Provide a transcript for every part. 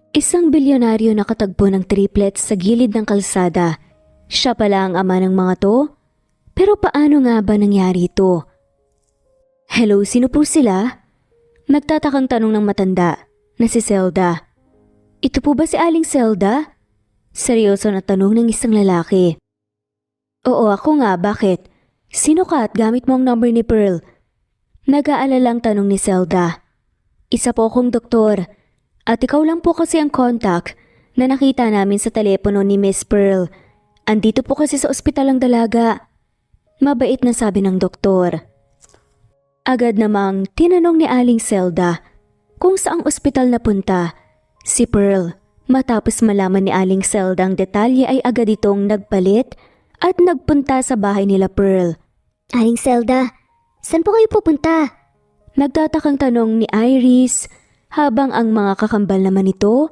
Isang bilyonaryo na katagpo ng triplets sa gilid ng kalsada. Siya pala ang ama ng mga to? Pero paano nga ba nangyari ito? Hello, sino po sila? Nagtatakang tanong ng matanda na si Zelda. Ito po ba si Aling Zelda? Seryoso na tanong ng isang lalaki. Oo, ako nga, bakit? Sino ka at gamit mo ang number ni Pearl? Nag-aalalang tanong ni Zelda. Isa po akong doktor. At ikaw lang po kasi ang contact na nakita namin sa telepono ni Miss Pearl. Andito po kasi sa ospital ang dalaga. Mabait na sabi ng doktor. Agad namang tinanong ni Aling Zelda kung saang ospital napunta si Pearl. Matapos malaman ni Aling Zelda ang detalye ay agad itong nagpalit at nagpunta sa bahay nila Pearl. Aling Zelda, saan po kayo pupunta? Nagtatakang tanong ni Iris habang ang mga kakambal naman nito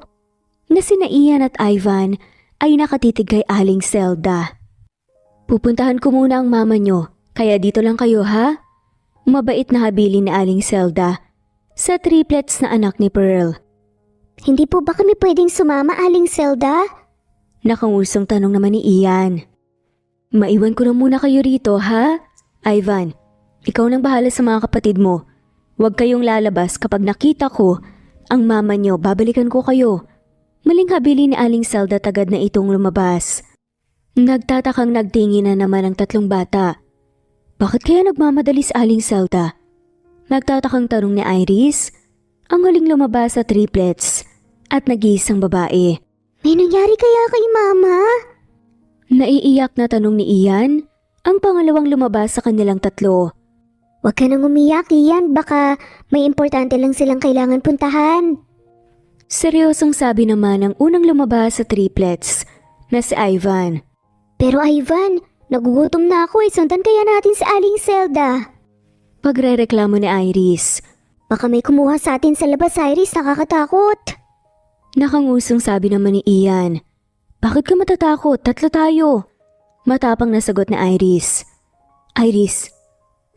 na sina Ian at Ivan ay nakatitig kay Aling Zelda. Pupuntahan ko muna ang mama nyo, kaya dito lang kayo ha? Mabait na habilin ni Aling Zelda sa triplets na anak ni Pearl. Hindi po ba kami pwedeng sumama, Aling Zelda? Nakangusong tanong naman ni Ian. Maiwan ko na muna kayo rito ha? Ivan, ikaw nang bahala sa mga kapatid mo. Huwag kayong lalabas kapag nakita ko ang mama nyo, babalikan ko kayo. Maling habili ni Aling Zelda tagad na itong lumabas. Nagtatakang nagtingin na naman ang tatlong bata. Bakit kaya nagmamadali si Aling Zelda? Nagtatakang tanong ni Iris, ang huling lumabas sa triplets at nag-iisang babae. May nangyari kaya kay Mama? Naiiyak na tanong ni Ian, ang pangalawang lumabas sa kanilang tatlo. Huwag ka nang umiyak, Ian. Baka may importante lang silang kailangan puntahan. Seryosong sabi naman ng unang lumabas sa triplets na si Ivan. Pero Ivan, nagugutom na ako. Sundan kaya natin si Aling Zelda. Pagrereklamo ni Iris. Baka may kumuha sa atin sa labas, Iris. Nakakatakot. Nakangusong sabi naman ni Ian. Bakit ka matatakot? Tatlo tayo. Matapang na sagot ni Iris. Iris,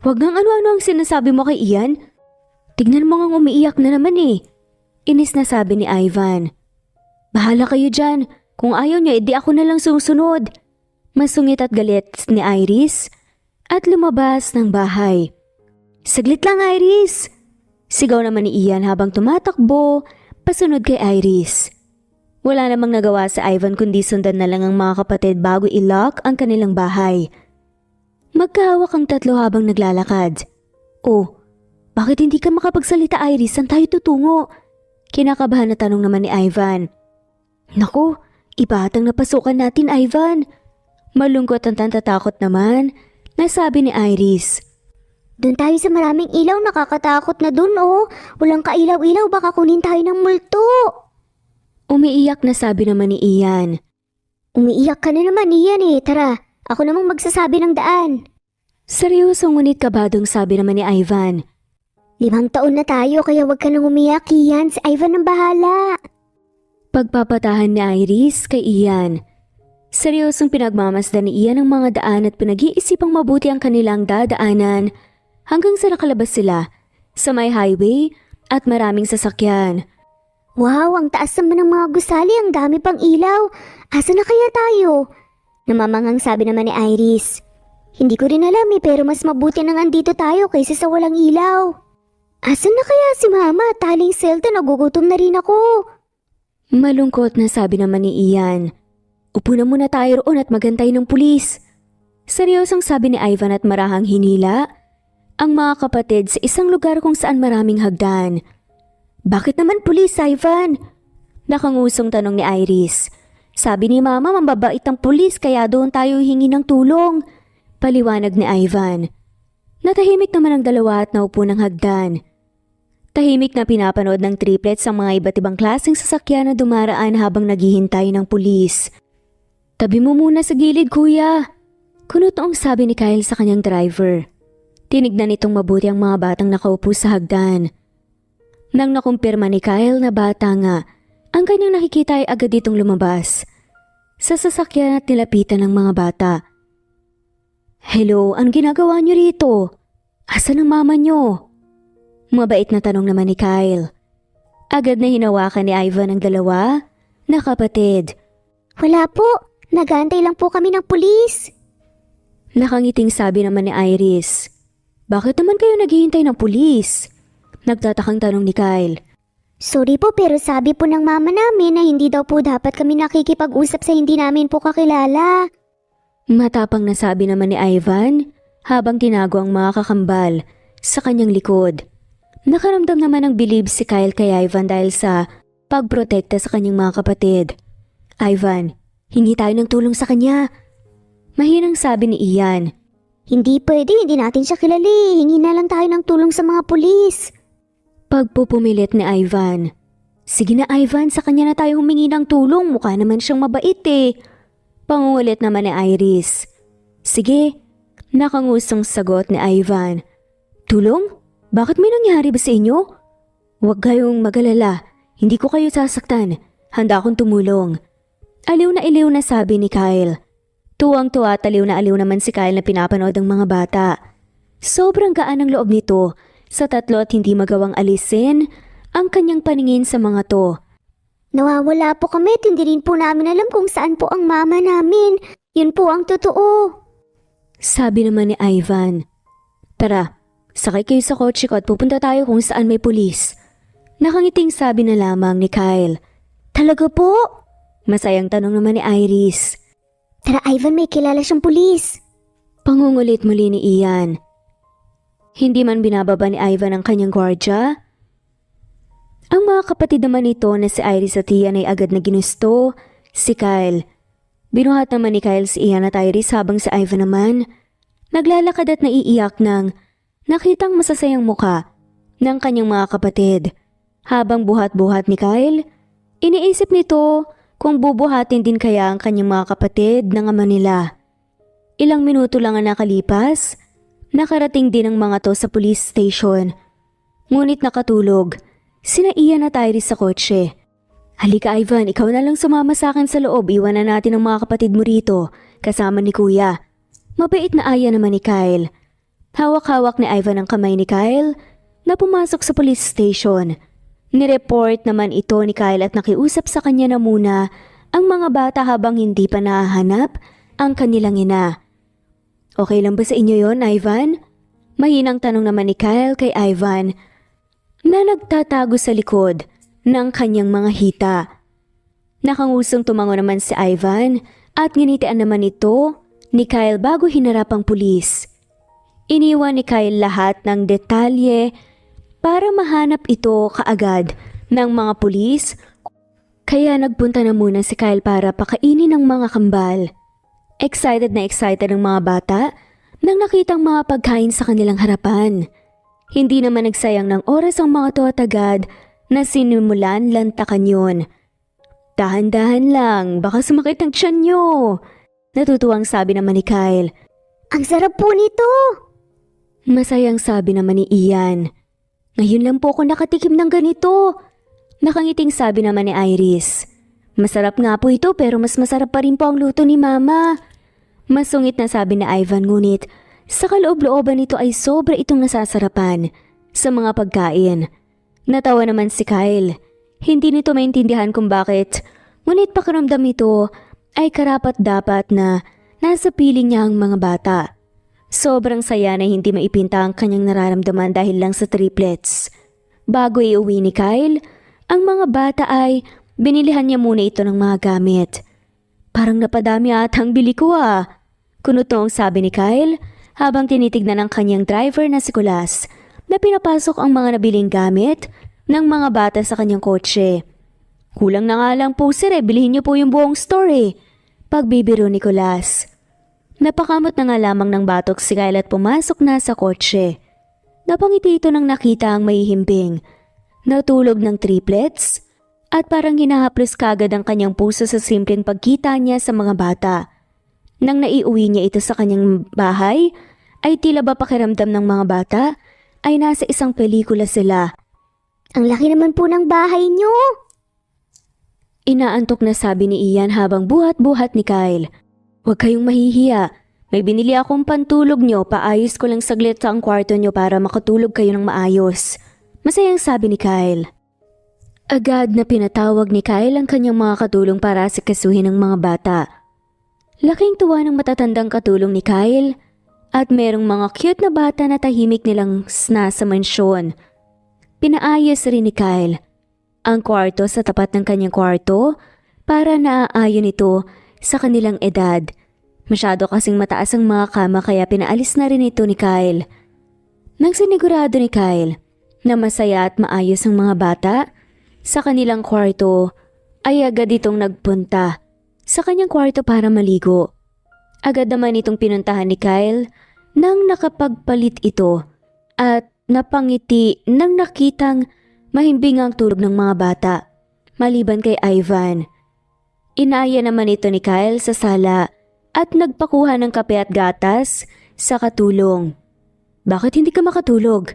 wag nang ano-ano ang sinasabi mo kay Ian. Tignan mo ngang umiiyak na naman eh. Inis na sabi ni Ivan. Bahala kayo dyan. Kung ayaw niya, edi ako na lang susunod. Masungit at galit ni Iris at lumabas ng bahay. Saglit lang, Iris! Sigaw naman ni Ian habang tumatakbo pasunod kay Iris. Wala namang nagawa sa Ivan kundi sundan na lang ang mga kapatid bago i-lock ang kanilang bahay. Magkahawak ang tatlo habang naglalakad. Oh, bakit hindi ka makapagsalita, Iris? Saan tayo tutungo? Kinakabahan na tanong naman ni Ivan. Naku, iba atang napasukan natin, Ivan. Malungkot at natatakot naman, nasabi ni Iris. Doon tayo sa maraming ilaw. Nakakatakot na doon, oh. Walang kailaw-ilaw. Baka kunin tayo ng multo. Umiiyak na sabi naman ni Ian. Umiiyak ka na naman, Ian eh. Tara, ako namang magsasabi ng daan. Seryoso ngunit kabadong sabi naman ni Ivan. 5 taon na tayo kaya wag ka nang umiyak, Ian. Si Ivan ang bahala. Pagpapatahan ni Iris kay Ian. Seryosong pinagmamasdan ni Ian ang mga daan at pinag-iisipang mabuti ang kanilang dadaanan hanggang sa nakalabas sila sa may highway at maraming sasakyan. Wow, ang taas naman ng mga gusali. Ang dami pang ilaw. Asa na kaya tayo? Namamangang sabi naman ni Iris. Hindi ko rin alam eh, pero mas mabuti nang andito tayo kaysa sa walang ilaw. Asan na kaya si Mama at Aling Zelda? Nagugutom na rin ako. Malungkot na sabi naman ni Ian. Upo na muna tayo roon at magantay ng pulis. Seryosong sabi ni Ivan at marahang hinila ang mga kapatid sa isang lugar kung saan maraming hagdan. Bakit naman pulis, Ivan? Nakangusong tanong ni Iris. Sabi ni Mama, mambabait ang pulis kaya doon tayo hingi ng tulong. Paliwanag ni Ivan. Natahimik naman ang dalawa at naupo ng hagdan. Tahimik na pinapanood ng triplets ang mga iba't ibang klaseng sasakyan na dumaraan habang naghihintay ng pulis. Tabi mo muna sa gilid, kuya. Kunot noong sabi ni Kyle sa kanyang driver. Tinignan nitong mabuti ang mga batang nakaupo sa hagdan. Nang nakumpirma ni Kyle na bata nga, ang kanyang nakikita ay agad ditong lumabas. Sa sasakyan at nilapitan ng mga bata. Hello, anong ginagawa niyo rito? Asan ang mama niyo? Mabait na tanong naman ni Kyle. Agad na hinawakan ni Ivan ang dalawa na kapatid. Wala po, nag-aantay lang po kami ng pulis. Nakangiting sabi naman ni Iris. Bakit naman kayo naghihintay ng pulis? Nagtatakang tanong ni Kyle. Sorry po pero sabi po ng mama namin na hindi daw po dapat kami nakikipag-usap sa hindi namin po kakilala. Matapang na sabi naman ni Ivan habang tinago ang mga kakambal sa kanyang likod. Nakaramdam naman ng bilib si Kyle kay Ivan dahil sa pagprotekta sa kanyang mga kapatid. Ivan, hingi tayo ng tulong sa kanya. Mahinang sabi ni Ian. Hindi pwede, hindi natin siya kilali. Hingi na lang tayo ng tulong sa mga pulis. Pagpupumilit ni Ivan. Sige na Ivan, sa kanya na tayo humingi ng tulong. Mukha naman siyang mabait eh. Pangungulit naman ni Iris. Sige, nakangusong sagot ni Ivan. Tulong? Bakit may nangyari ba sa inyo? Huwag kayong magalala. Hindi ko kayo sasaktan. Handa akong tumulong. Aliw na sabi ni Kyle. Tuwang-tuwa at aliw naman si Kyle na pinapanood ang mga bata. Sobrang gaan ang loob nito sa tatlo at hindi magawang alisin ang kanyang paningin sa mga to. Nawawala po kami at hindi rin po namin alam kung saan po ang mama namin. Yun po ang totoo. Sabi naman ni Ivan. Tara, sakay kayo sa kotse ko at pupunta tayo kung saan may pulis. Nakangiting sabi na lamang ni Kyle. Talaga po? Masayang tanong naman ni Iris. Tara Ivan, may kilala siyang pulis. Pangungulit muli ni Ian. Hindi man binababa ni Ivan ang kanyang gwardya. Ang mga kapatid naman nito na si Iris at Ian ay agad na ginusto si Kyle. Binuhat naman ni Kyle si Ian at Iris habang si Ivan naman naglalakad at naiiyak nang nakitang masasayang muka ng kanyang mga kapatid. Habang buhat-buhat ni Kyle, iniisip nito kung bubuhatin din kaya ang kanyang mga kapatid ng ama nila. Ilang minuto lang ang nakalipas, nakarating din ang mga to sa police station. Ngunit nakatulog sina Ian at Iris sa kotse. Halika Ivan, ikaw na lang sumama sa akin sa loob. Iwanan natin ang mga kapatid mo rito, kasama ni Kuya. Mabait na aya naman ni Kyle. Hawak-hawak ni Ivan ang kamay ni Kyle na pumasok sa police station. Nireport naman ito ni Kyle at nakiusap sa kanya na muna ang mga bata habang hindi pa nahahanap ang kanilang ina. Okay lang ba sa inyo yon, Ivan? Mahinang tanong naman ni Kyle kay Ivan na nagtatago sa likod ng kanyang mga hita. Nakangusong tumango naman si Ivan at nginitian naman ito ni Kyle bago hinarap ang pulis. Iniwan ni Kyle lahat ng detalye para mahanap ito kaagad ng mga pulis, kaya nagpunta na muna si Kyle para pakainin ng mga kambal. Excited na excited ang mga bata nang nakitang mga pagkain sa kanilang harapan. Hindi naman nagsayang ng oras ang mga to at agad na sinimulan lantakan yun. Dahan-dahan lang, baka sumakit ang tiyan nyo. Natutuwang sabi naman ni Kyle. Ang sarap po nito! Masayang sabi naman ni Ian. Ngayon lang po ako nakatikim ng ganito. Nakangiting sabi naman ni Iris. Masarap nga po ito pero mas masarap pa rin po ang luto ni Mama. Masungit na sabi ni Ivan ngunit sa kaloob-looban nito ay sobra itong nasasarapan sa mga pagkain. Natawa naman si Kyle. Hindi nito maintindihan kung bakit, ngunit pakiramdam nito ay karapat-dapat na nasa piling niya ang mga bata. Sobrang saya na hindi maipinta ang kanyang nararamdaman dahil lang sa triplets. Bago iuwi ni Kyle, ang mga bata ay binilihan niya muna ito ng mga gamit. Parang napadami atang bili ko ah. Kunutong sabi ni Kyle habang tinitignan ng kanyang driver na si Kulas na pinapasok ang mga nabiling gamit ng mga bata sa kanyang kotse. Kulang na nga lang po sir bilhin niyo po yung buong store. Pagbibiro ni Kulas. Napakamot na nga lamang ng batok si Kyle at pumasok na sa kotse. Napangiti ito nang nakita ang mahihimbing. Natulog ng triplets at parang hinahaplos kagad ang kanyang puso sa simpleng pagkita niya sa mga bata. Nang naiuwi niya ito sa kanyang bahay, ay tila ba pakiramdam ng mga bata ay nasa isang pelikula sila. Ang laki naman po ng bahay niyo! Inaantok na sabi ni Ian habang buhat-buhat ni Kyle. Huwag kayong mahihiya. May binili akong pantulog nyo, paayos ko lang saglit sa ang kwarto nyo para makatulog kayo ng maayos. Masayang sabi ni Kyle. Agad na pinatawag ni Kyle ang kanyang mga katulong para asikasuhin ang mga bata. Laking tuwa ng matatandang katulong ni Kyle at merong mga cute na bata na tahimik nilang nasa mansyon. Pinaayos rin ni Kyle ang kwarto sa tapat ng kanyang kwarto para naaayon ito sa kanilang edad. Masyado kasing mataas ang mga kama kaya pinaalis na rin ito ni Kyle. Nang sinigurado ni Kyle na masaya at maayos ang mga bata sa kanilang kwarto, ay agad itong nagpunta sa kanyang kwarto para maligo. Agad naman itong pinuntahan ni Kyle nang nakapagpalit ito at napangiti nang nakitang mahimbing ang tulog ng mga bata, maliban kay Ivan. Inaya naman ito ni Kyle sa sala at nagpakuha ng kape at gatas sa katulong. Bakit hindi ka makatulog?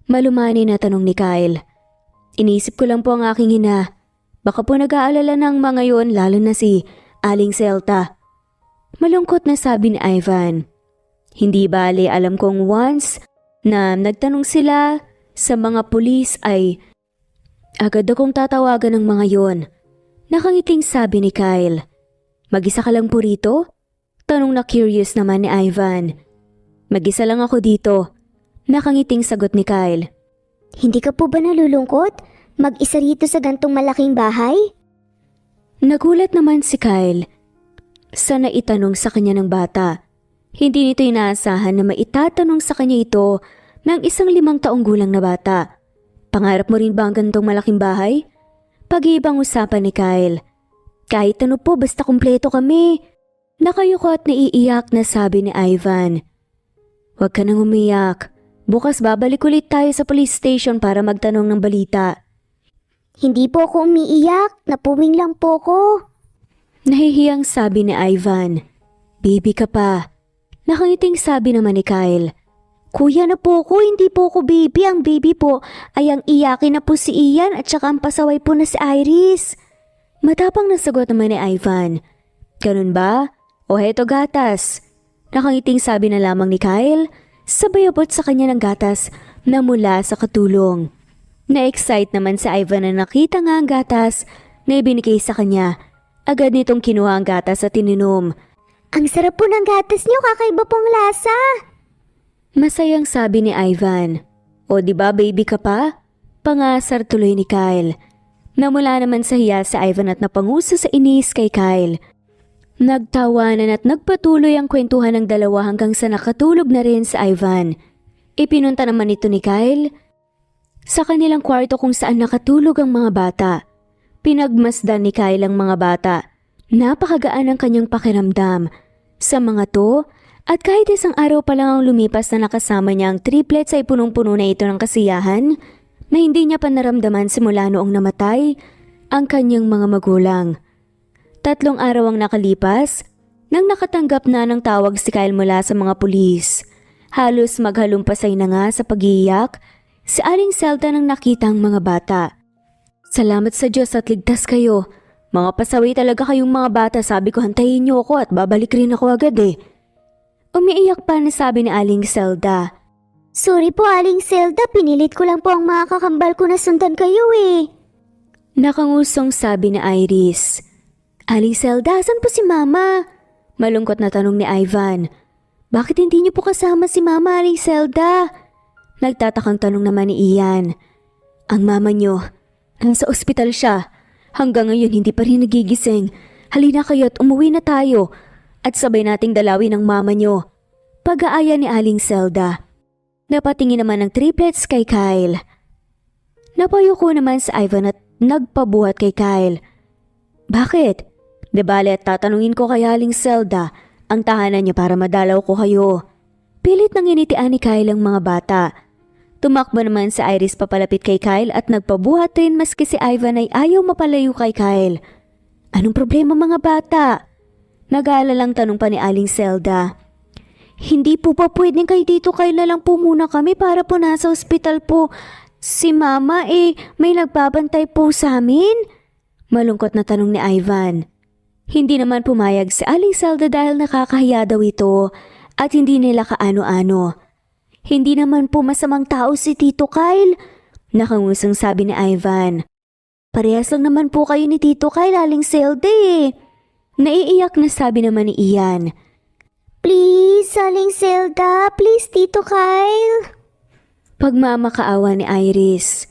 Malumani na tanong ni Kyle. Inisip ko lang po ang aking ina. Baka po nag-aalala ng mga yon lalo na si Aling Celta. Malungkot na sabi ni Ivan. Hindi bale alam kong once na nagtanong sila sa mga pulis ay agad akong tatawagan ng mga yon. Nakangiting sabi ni Kyle. Mag-isa ka lang po rito? Tanong na curious naman ni Ivan. Mag-isa lang ako dito. Nakangiting sagot ni Kyle. Hindi ka po ba nalulungkot? Mag-isa rito sa gantong malaking bahay? Nagulat naman si Kyle sa naitanong sa kanya ng bata. Hindi nito inaasahan na maitatanong sa kanya ito ng isang 5 taong gulang na bata. Pangarap mo rin ba ang gantong malaking bahay? Pag-iibang usapan ni Kyle. Kahit ano po basta kumpleto kami. Nakayuko at naiiyak na sabi ni Ivan. Huwag ka nang umiyak. Bukas babalik ulit tayo sa police station para magtanong ng balita. Hindi po ako umiiyak. Napuwing lang po ko. Nahihiyang sabi ni Ivan. Baby ka pa. Nakangiting sabi naman ni Kyle. Kuya na po ko, hindi po ko baby. Ang baby po ay ang iyakin na po si Ian at saka ang pasaway po na si Iris. Matapang na sagot naman ni Ivan. Ganun ba? O heto gatas. Nakangiting sabi na lamang ni Kyle. Sabay abot sa kanya ng gatas na mula sa katulong. Na-excite naman si Ivan na nakita nga ang gatas na ibinigay sa kanya. Agad nitong kinuha ang gatas at ininom. Ang sarap po ng gatas niyo, kakaiba pong lasa. Masayang sabi ni Ivan. O di ba baby ka pa? Pangasar tuloy ni Kyle. Namula naman sa hiya si Ivan at napanguso sa inis kay Kyle. Nagtawanan at nagpatuloy ang kwentuhan ng dalawa hanggang sa nakatulog na rin si Ivan. Ipinunta naman ito ni Kyle sa kanilang kwarto kung saan nakatulog ang mga bata. Pinagmasdan ni Kyle ang mga bata. Napakagaan ang kanyang pakiramdam sa mga to at kahit isang araw pa lang ang lumipas na nakasama niya ang triplets ay punong-puno na ito ng kasiyahan na hindi niya pa naramdaman simula noong namatay ang kanyang mga magulang. 3 araw ang nakalipas nang nakatanggap na ng tawag si Kyle mula sa mga pulis. Halos maghalumpasay na nga sa pag-iiyak si Aling Celta nang nakita ang mga bata. Salamat sa Diyos at ligtas kayo. Mga pasaway talaga kayong mga bata, sabi ko hantayin niyo ako at babalik rin ako agad eh. Umiiyak pa na sabi ni Aling Celda. Sorry po Aling Celda, pinilit ko lang po ang mga kakambal ko na sundan kayo eh. Nakangusong sabi ni Iris. Aling Celda, asan po si Mama? Malungkot na tanong ni Ivan. Bakit hindi niyo po kasama si Mama, Aling Celda? Nagtatakang tanong naman ni Ian. Ang mama niyo, nasa ospital siya. Hanggang ngayon hindi pa rin nagigising. Halina kayo at umuwi na tayo. At sabay nating dalawin ang mama niyo. Pag-aaya ni Aling Celda. Napatingin naman ng triplets kay Kyle. Napayuko naman si Ivan at nagpabuhat kay Kyle. Bakit? De bale at tatanungin ko kay Aling Celda ang tahanan niya para madalaw ko kayo. Pilit nang initian ni Kyle ang mga bata. Tumakbo naman si Iris papalapit kay Kyle at nagpabuhat rin maski si Ivan ay ayaw mapalayo kay Kyle. Anong problema mga bata? Nag-aalalang tanong pa ni Aling Celda. Hindi po pa pwedeng kayo dito, Kyle na lang po muna kami para po nasa ospital po. Si Mama may nagbabantay po sa amin? Malungkot na tanong ni Ivan. Hindi naman pumayag si Aling Celda dahil nakakahiya daw ito at hindi nila kaano-ano. Hindi naman po masamang tao si Tito Kyle, nakangusang sabi ni Ivan. Parehas lang naman po kayo ni Tito Kyle, Aling Zelda eh. Naiiyak na sabi naman ni Ian. Please, Aling Zelda. Please, Tito Kyle. Pagmamakaawa ni Iris.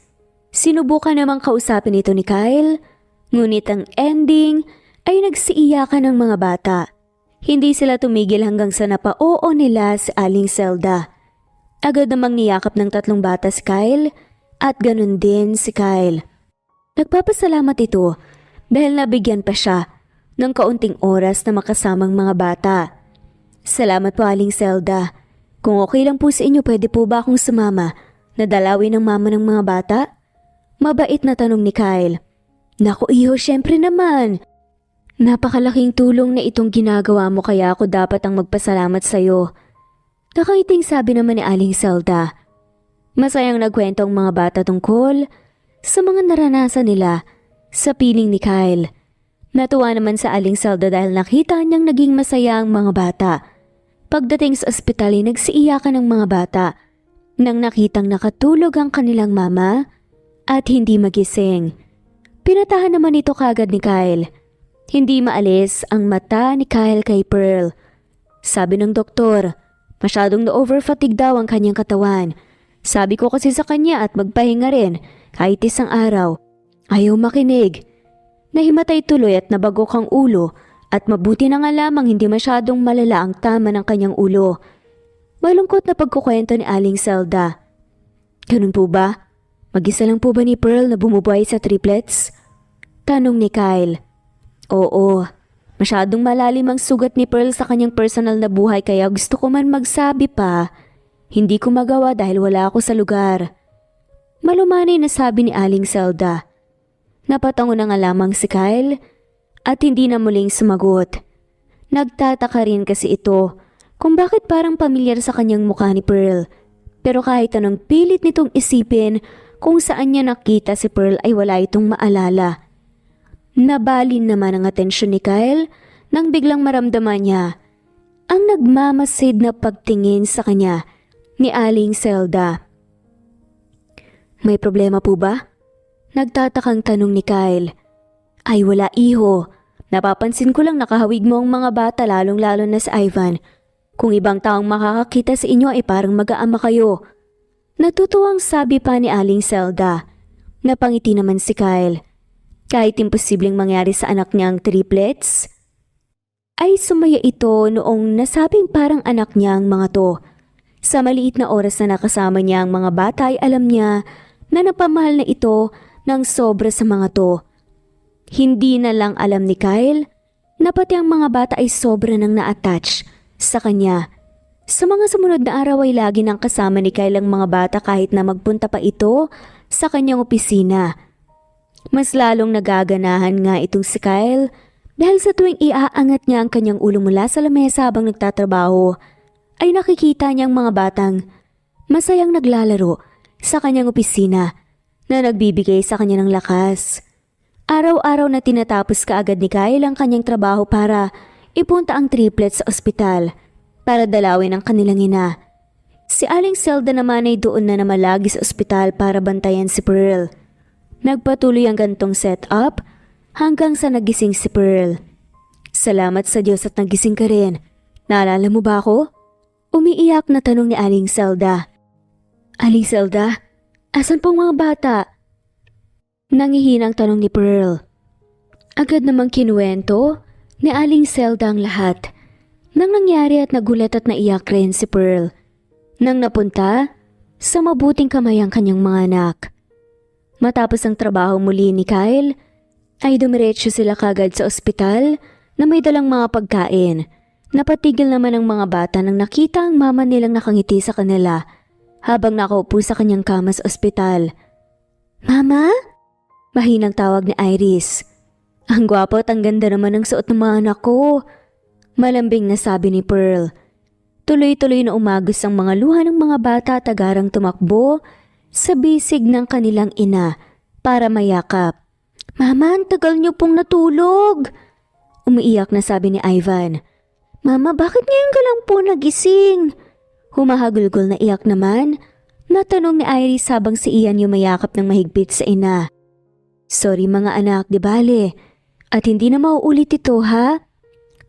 Sinubukan namang kausapin ito ni Kyle, ngunit ang ending ay nagsiiyakan ng mga bata. Hindi sila tumigil hanggang sa napa-oo nila si Aling Zelda. Agad namang niyakap ng tatlong bata si Kyle at ganun din si Kyle. Nagpapasalamat ito dahil nabigyan pa siya ng kaunting oras na makasamang mga bata. Salamat po Aling Zelda. Kung okay lang po sa inyo, pwede po ba akong sumama na dalawin ng mama ng mga bata? Mabait na tanong ni Kyle. Naku iho, syempre naman. Napakalaking tulong na itong ginagawa mo kaya ako dapat ang magpasalamat sa'yo. Nakaiting sabi naman ni Aling Zelda. Masayang nagkwento ang mga bata tungkol sa mga naranasan nila sa piling ni Kyle. Natuwa naman sa Aling Zelda dahil nakita niyang naging masaya ang mga bata. Pagdating sa ospital ay nagsiiyakan ng mga bata nang nakitang nakatulog ang kanilang mama at hindi magising. Pinatahan naman ito kagad ni Kyle. Hindi maalis ang mata ni Kyle kay Pearl. Sabi ng doktor, masyadong na-overfatigue daw ang kanyang katawan. Sabi ko kasi sa kanya at magpahinga rin kahit isang araw. Ayaw makinig. Nahimatay tuloy at nabagok ang ulo at mabuti na nga lamang hindi masyadong malala ang tama ng kanyang ulo. Malungkot na pagkukwento ni Aling Zelda. Ganun po ba? Mag-isa lang po ba ni Pearl na bumubuhay sa triplets? Tanong ni Kyle. Oo, masyadong malalim ang sugat ni Pearl sa kanyang personal na buhay kaya gusto ko man magsabi pa. Hindi ko magawa dahil wala ako sa lugar. Malumanay na sabi ni Aling Zelda. Napatango na nga lamang si Kyle at hindi na muling sumagot. Nagtataka rin kasi ito kung bakit parang pamilyar sa kanyang mukha ni Pearl. Pero kahit anong pilit nitong isipin kung saan niya nakita si Pearl ay wala itong maalala. Nabalin naman ang atensyon ni Kyle nang biglang maramdaman niya ang nagmamasid na pagtingin sa kanya ni Aling Zelda. May problema po ba? Nagtatakang tanong ni Kyle. Ay wala iho. Napapansin ko lang nakahawig mo ang mga bata lalong-lalo na si Ivan. Kung ibang taong makakakita sa inyo ay parang mag-aama kayo. Natutuwang sabi pa ni Aling Zelda. Napangiti naman si Kyle. Kahit imposibleng mangyari sa anak niyang triplets, ay sumaya ito noong nasabing parang anak niya ang mga to. Sa maliit na oras na nakasama niya ang mga bata ay alam niya na napamahal na ito ng sobra sa mga to. Hindi na lang alam ni Kyle na pati ang mga bata ay sobra nang na-attach sa kanya. Sa mga sumunod na araw ay lagi nang kasama ni Kyle ang mga bata kahit na magpunta pa ito sa kanyang opisina. Mas lalong nagaganahan nga itong si Kyle dahil sa tuwing iaangat niya ang kanyang ulo mula sa lamesa habang nagtatrabaho ay nakikita niyang mga batang masayang naglalaro sa kanyang opisina na nagbibigay sa kanya ng lakas. Araw-araw na tinatapos kaagad ni Kyle ang kanyang trabaho para ipunta ang triplets sa ospital para dalawin ang kanilang ina. Si Aling Zelda naman ay doon na namalagi sa ospital para bantayan si Pearl. Nagpatuloy ang gantong setup hanggang sa nagising si Pearl. Salamat sa Diyos at nagising ka rin. Naalala mo ba ako? Umiiyak na tanong ni Aling Zelda. Aling Zelda, asan pong mga bata? Nangihinang tanong ni Pearl. Agad namang kinuwento ni Aling Zelda ang lahat. Nang nangyari at nagulat at naiyak rin si Pearl. Nang napunta sa mabuting kamay ang kanyang mga anak. Matapos ang trabaho muli ni Kyle, ay dumiretso sila kagad sa ospital na may dalang mga pagkain. Napatigil naman ang mga bata nang nakita ang mama nilang nakangiti sa kanila habang nakaupo sa kanyang kama sa ospital. Mama? Mahinang tawag ni Iris. Ang gwapo at ang ganda naman ng suot ng mga anak ko. Malambing na sabi ni Pearl. Tuloy-tuloy na umagos ang mga luha ng mga bata at agarang tumakbo sa bisig ng kanilang ina para mayakap. Mama, ang tagal niyo pong natulog. Umiiyak na sabi ni Ivan. Mama, bakit ngayon ka lang po nagising? Humahagulgol na iyak naman na tanong ni Iris habang si Ian yumayakap ng mahigpit sa ina. Sorry mga anak, di bale. At hindi na mauulit ito, ha?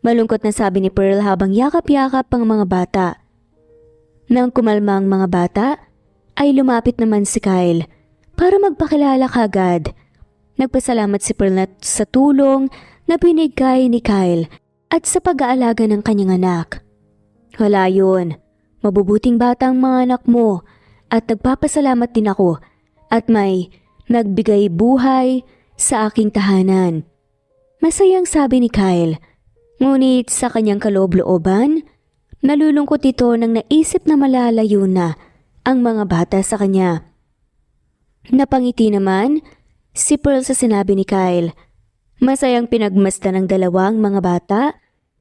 Malungkot na sabi ni Pearl habang yakap-yakap ang mga bata. Nang kumalma ang mga bata, ay lumapit naman si Kyle para magpakilala kagad. Nagpasalamat si Pearl sa tulong na binigay ni Kyle at sa pag-aalaga ng kanyang anak. Wala yun. Mabubuting bata ang mga anak mo at nagpapasalamat din ako at may nagbigay buhay sa aking tahanan. Masayang sabi ni Kyle. Ngunit sa kanyang kaloob-looban, nalulungkot ito nang naisip na malalayo na ang mga bata sa kanya. Napangiti naman si Pearl sa sinabi ni Kyle. Masayang pinagmasdan ng dalawang mga bata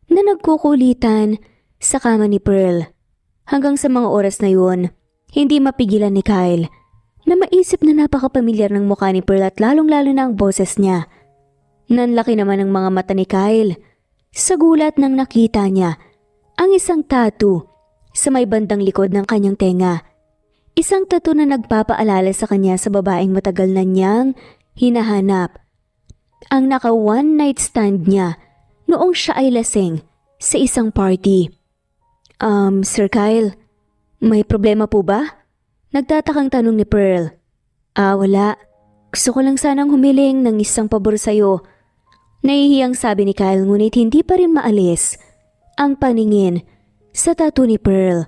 na nagkukulitan sa kama ni Pearl. Hanggang sa mga oras na yun, hindi mapigilan ni Kyle na maisip na napakapamilyar ng mukha ni Pearl at lalong-lalo na ang boses niya. Nanlaki naman ang mga mata ni Kyle sa gulat nang nakita niya ang isang tattoo sa may bandang likod ng kanyang tenga. Isang tattoo na nagpapaalala sa kanya sa babaeng matagal na niyang hinahanap. Ang naka one night stand niya noong siya ay lasing sa isang party. Sir Kyle, may problema po ba? Nagtatakang tanong ni Pearl. Wala. Gusto ko lang sanang humiling ng isang pabor sa'yo. Nahihiyang sabi ni Kyle ngunit hindi pa rin maalis ang paningin sa tattoo ni Pearl.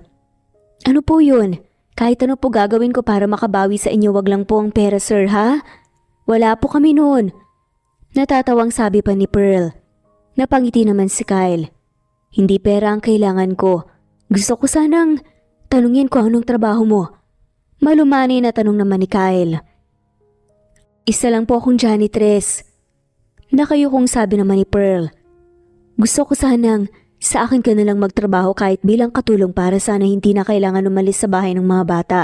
Ano po yun? Kahit ano po gagawin ko para makabawi sa inyo, wag lang po ang pera sir ha? Wala po kami noon. Natatawang sabi pa ni Pearl. Napangiti naman si Kyle. Hindi pera ang kailangan ko. Gusto ko sanang tanungin ko anong trabaho mo. Malumani na tanong naman ni Kyle. Isa lang po akong janitress. Nakayukong sabi naman ni Pearl. Gusto ko sanang sa akin ka nalang magtrabaho kahit bilang katulong para sana hindi na kailangan umalis sa bahay ng mga bata.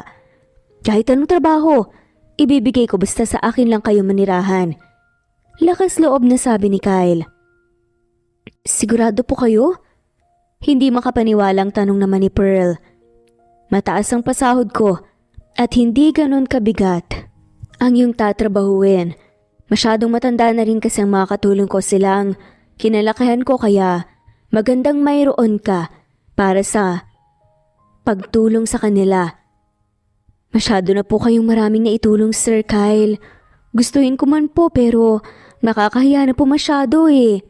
Kahit anong trabaho, ibibigay ko basta sa akin lang kayo manirahan. Lakas loob na sabi ni Kyle. Sigurado po kayo? Hindi makapaniwalang tanong naman ni Pearl. Mataas ang pasahod ko at hindi ganon kabigat ang iyong tatrabahuin. Masyadong matanda na rin kasi ang mga katulong ko silang kinalakihan ko kaya magandang mayroon ka para sa pagtulong sa kanila. Masyado na po kayong maraming naitulong Sir Kyle. Gustuhin ko man po pero nakakahiya na po masyado eh.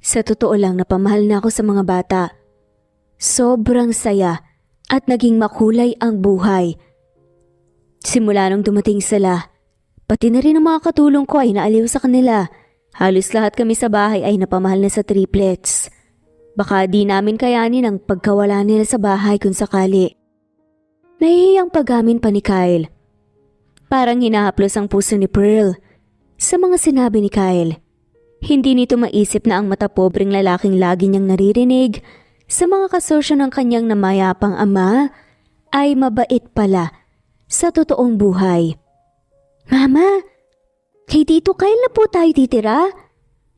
Sa totoo lang napamahal na ako sa mga bata. Sobrang saya at naging makulay ang buhay. Simula nung dumating sila, pati na rin ang mga katulong ko ay naaliw sa kanila. Halos lahat kami sa bahay ay napamahal na sa triplets. Baka di namin kayanin ang pagkawala nila sa bahay kung sakali. Nahihiyang pagamin pa ni Kyle. Parang hinahaplos ang puso ni Pearl sa mga sinabi ni Kyle. Hindi nito maisip na ang matapobreng lalaking lagi niyang naririnig sa mga kasosyo ng kanyang namayapang ama ay mabait pala sa totoong buhay. Mama, kay Tito Kyle na po tayo titira?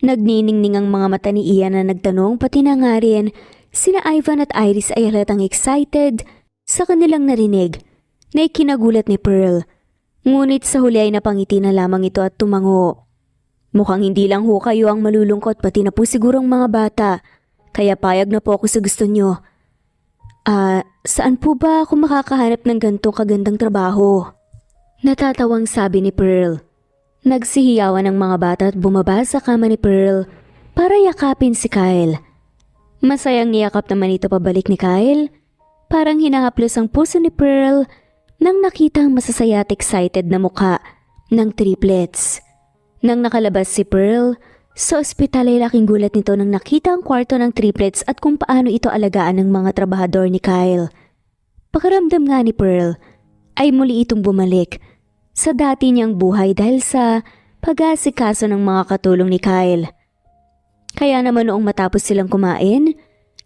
Nagniningning ang mga mata ni Ian na nagtanong pati na nga rin sina Ivan at Iris ay halatang excited sa kanilang narinig na ikinagulat ni Pearl. Ngunit sa huli ay napangiti na lamang ito at tumango. Mukhang hindi lang ho kayo ang malulungkot pati na po sigurong mga bata, kaya payag na po ako sa gusto nyo. Saan po ba ako makakahanap ng ganitong kagandang trabaho? Natatawang sabi ni Pearl. Nagsihiyawan ang mga bata at bumaba sa kama ni Pearl para yakapin si Kyle. Masayang niyakap naman ito pabalik ni Kyle. Parang hinahaplos ang puso ni Pearl nang nakita ang masasaya at excited na mukha ng triplets. Nang nakalabas si Pearl, sa ospital ay laking gulat nito nang nakita ang kwarto ng triplets at kung paano ito alagaan ng mga trabahador ni Kyle. Pakiramdam nga ni Pearl ay muli itong bumalik sa dati niyang buhay dahil sa pag-aasikaso ng mga katulong ni Kyle. Kaya naman noong matapos silang kumain,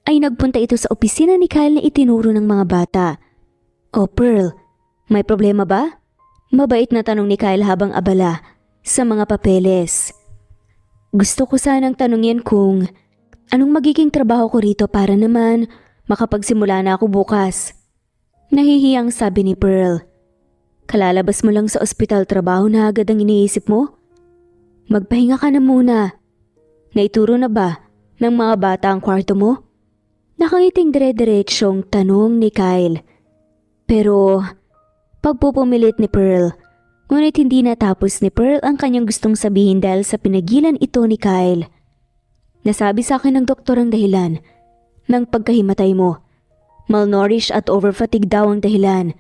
ay nagpunta ito sa opisina ni Kyle na itinuro ng mga bata. "Oh Pearl, may problema ba?" Mabait na tanong ni Kyle habang abala sa mga papeles. "Gusto ko sanang tanungin kung anong magiging trabaho ko rito para naman makapagsimula na ako bukas." Nahihiyang sabi ni Pearl. "Kalalabas mo lang sa ospital, trabaho na agad ang iniisip mo? Magpahinga ka na muna. Naituro na ba ng mga bata ang kwarto mo? Nakangiting dire-diretsyong tanong ni Kyle. Pero pagpupumilit ni Pearl, ngunit hindi natapos ni Pearl ang kanyang gustong sabihin dahil sa pinagilan ito ni Kyle. Nasabi sa akin ng doktor ang dahilan ng pagkahimatay mo. Malnourished at overfatigue daw ang dahilan.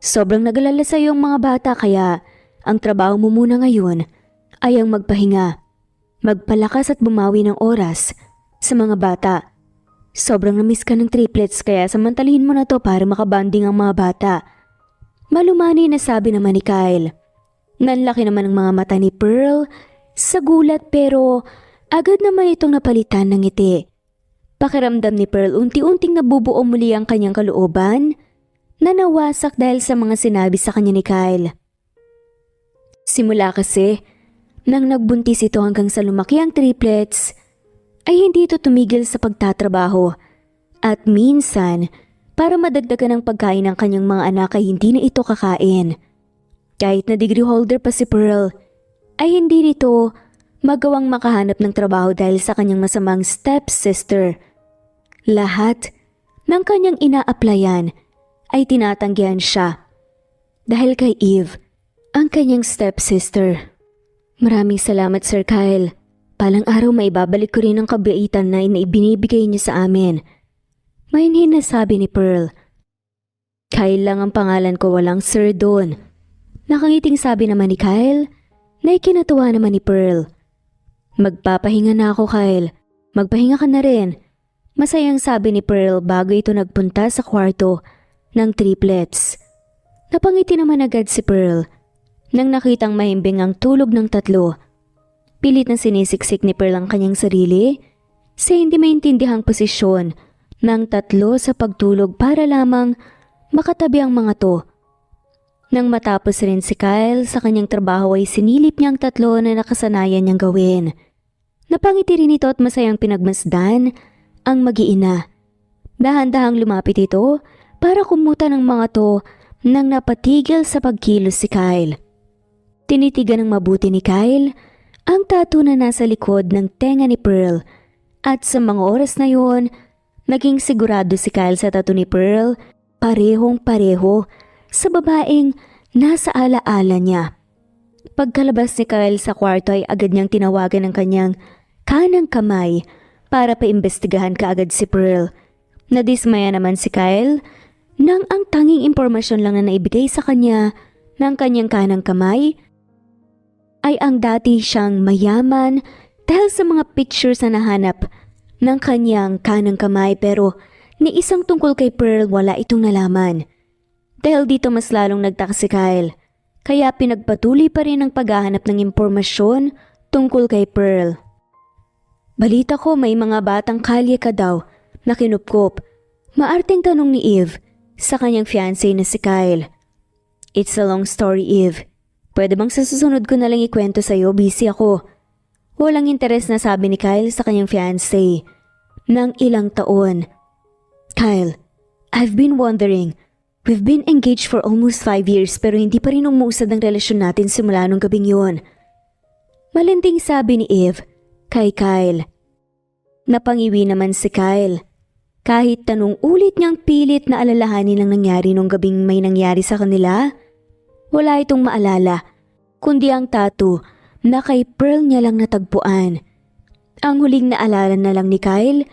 Sobrang nag-alala sa iyo ang mga bata kaya ang trabaho mo muna ngayon ay ang magpahinga, magpalakas at bumawi ng oras sa mga bata. Sobrang namiss ka ng triplets kaya samantalihin mo na to para makabanding ang mga bata. Malumani na sabi naman ni Kyle. Nanlaki naman ang mga mata ni Pearl sa gulat pero agad naman itong napalitan ng ngiti. Pakiramdam ni Pearl unti-unting nabubuo muli ang kanyang kalooban na nawasak dahil sa mga sinabi sa kanya ni Kyle. Simula kasi, nang nagbuntis ito hanggang sa lumaki ang triplets, ay hindi ito tumigil sa pagtatrabaho at minsan para madagdagan ang pagkain ng kanyang mga anak ay hindi na ito kakain. Kahit na degree holder pa si Pearl, ay hindi nito magawang makahanap ng trabaho dahil sa kanyang masamang stepsister. Lahat ng kanyang ina-applyan ay tinatanggihan siya dahil kay Eve, ang kanyang stepsister. Maraming salamat Sir Kyle. Palang araw maibabalik ko rin ang kabaitan na ibinibigay niyo sa amin. Mainhin na sabi ni Pearl. Kyle lang ang pangalan ko, walang Sir doon. Nakangiting sabi naman ni Kyle na ikinatuwa naman ni Pearl. Magpapahinga na ako Kyle. Magpahinga ka na rin. Masayang sabi ni Pearl bago ito nagpunta sa kwarto ng triplets. Napangiti naman agad si Pearl nang nakitang mahimbing ang tulog ng tatlo. Pilit na sinisiksik ni Pearl ang kanyang sarili sa hindi maintindihang posisyon ng tatlo sa pagtulog para lamang makatabi ang mga to. Nang matapos rin si Kyle sa kanyang trabaho ay sinilip niya ang tatlo na nakasanayan niyang gawin. Napangiti rin ito at masayang pinagmasdan ang mag-iina. Dahan-dahang lumapit ito para kumutan ng mga to nang napatigil sa pagkilos si Kyle. Tinitigan ng mabuti ni Kyle ang tattoo na nasa likod ng tenga ni Pearl at sa mga oras na yun, naging sigurado si Kyle sa tattoo ni Pearl parehong-pareho sa babaeng nasa alaala niya. Pagkalabas ni Kyle sa kwarto ay agad niyang tinawagan ng kanyang kanang kamay para paimbestigahan kaagad si Pearl. Nadismaya naman si Kyle nang ang tanging impormasyon lang na naibigay sa kanya ng kanyang kanang kamay ay ang dati siyang mayaman dahil sa mga pictures na nahanap ng kanyang kanang kamay pero ni isang tungkol kay Pearl wala itong nalaman. Dahil dito mas lalong nagtaka si Kyle kaya pinagpatuloy pa rin ang paghahanap ng impormasyon tungkol kay Pearl. Balita ko may mga batang kalye ka daw na kinupkop. Maarteng tanong ni Eve sa kanyang fiancé na si Kyle. It's a long story Eve. Pwede bang sa susunod ko na lang ikwento sa'yo, busy ako. Walang interes na sabi ni Kyle sa kanyang fiancé ng ilang taon. Kyle, I've been wondering, we've been engaged for almost 5 years pero hindi pa rin umuusad ang relasyon natin simula nung gabing yun. Malinding sabi ni Eve kay Kyle. Napangiwi naman si Kyle. Kahit tanong ulit niyang pilit na alalahanin ang nangyari nung gabing may nangyari sa kanila, wala itong maalala, kundi ang tattoo na kay Pearl niya lang natagpuan. Ang huling naalala na lang ni Kyle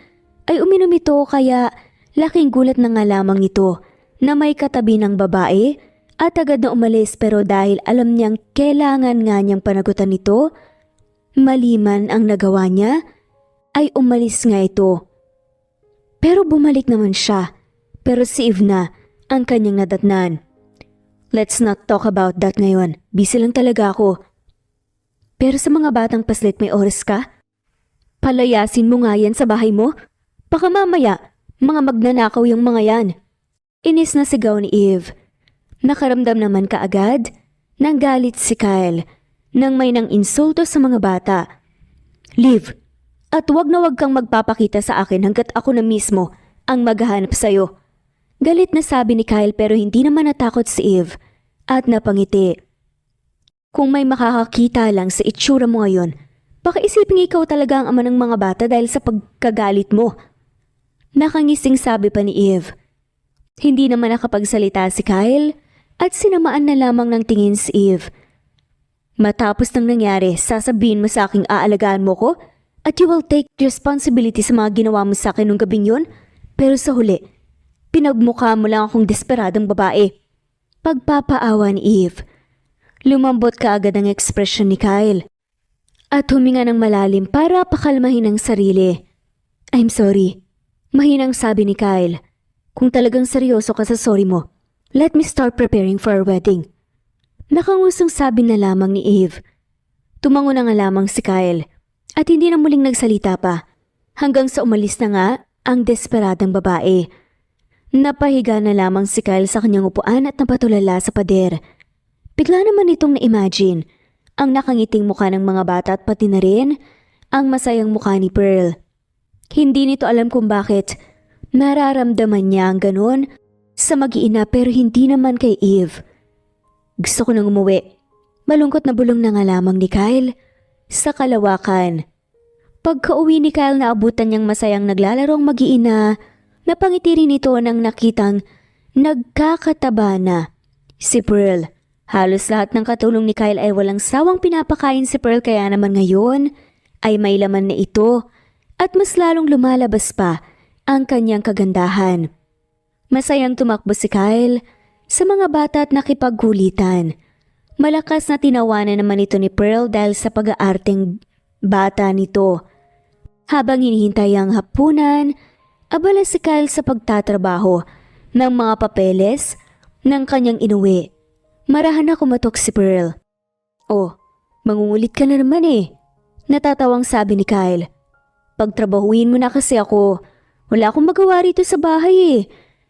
ay uminom ito kaya laking gulat na nga lamang nito na may katabi ng babae at agad na umalis pero dahil alam niyang kailangan nga niyang panagutan nito, maliman ang nagawa niya, ay umalis nga ito. Pero bumalik naman siya, pero si Eve na ang kanyang nadatnan. Let's not talk about that ngayon, busy lang talaga ako. Pero sa mga batang paslit may oras ka? Palayasin mo nga yan sa bahay mo? Baka mamaya, mga magnanakaw yung mga yan. Inis na sigaw ni Eve. Nakaramdam naman kaagad ng galit si Kyle nang may nang insulto sa mga bata. Liv, at wag na wag kang magpapakita sa akin hanggat ako na mismo ang maghahanap sa'yo. Galit na sabi ni Kyle pero hindi naman natakot si Eve at napangiti. Kung may makakakita lang sa itsura mo ngayon, baka isipin ikaw talaga ang ama ng mga bata dahil sa pagkagalit mo. Nakangising sabi pa ni Eve. Hindi naman nakapagsalita si Kyle at sinamaan na lamang ng tingin si Eve. Matapos ng nangyari, sasabihin mo sa aking aalagaan mo ko at you will take responsibility sa mga ginawa mo sa akin nung gabing yun? Pero sa huli, pinagmukha mo lang akong desperadong babae. Pagpapaawa ni Eve. Lumambot kaagad ang ekspresyon ni Kyle at huminga ng malalim para pakalmahin ang sarili. I'm sorry. Mahinang sabi ni Kyle. Kung talagang seryoso ka sa sorry mo, let me start preparing for our wedding. Nakangusong sabi na lamang ni Eve. Tumango na nga lamang si Kyle at hindi na muling nagsalita pa hanggang sa umalis na nga ang desperadang babae. Napahiga na lamang si Kyle sa kanyang upuan at napatulala sa pader. Bigla naman itong na-imagine ang nakangiting mukha ng mga bata at pati na rin ang masayang mukha ni Pearl. Hindi nito alam kung bakit nararamdaman niya ang ganon sa mag-iina pero hindi naman kay Eve. Gusto ko nang umuwi. Malungkot na bulong na nga lamang ni Kyle sa kalawakan. Pagka-uwi ni Kyle naabutan niyang masayang naglalarong mag-iina, napangiti rin ito nang nakitang nagkakataba na si Pearl. Halos lahat ng katulong ni Kyle ay walang sawang pinapakain si Pearl kaya naman ngayon ay may laman na ito at mas lalong lumalabas pa ang kanyang kagandahan. Masayang tumakbo si Kyle sa mga bata at nakipagkulitan. Malakas na tinawanan naman ito ni Pearl dahil sa pag-aarteng bata nito. Habang hinihintay ang hapunan, abala si Kyle sa pagtatrabaho ng mga papeles ng kanyang inuwi. Marahan na kumatok si Pearl. Oh, mangungulit ka na naman eh. Natatawang sabi ni Kyle. Pagtrabahuin mo na kasi ako. Wala akong magawa rito sa bahay eh.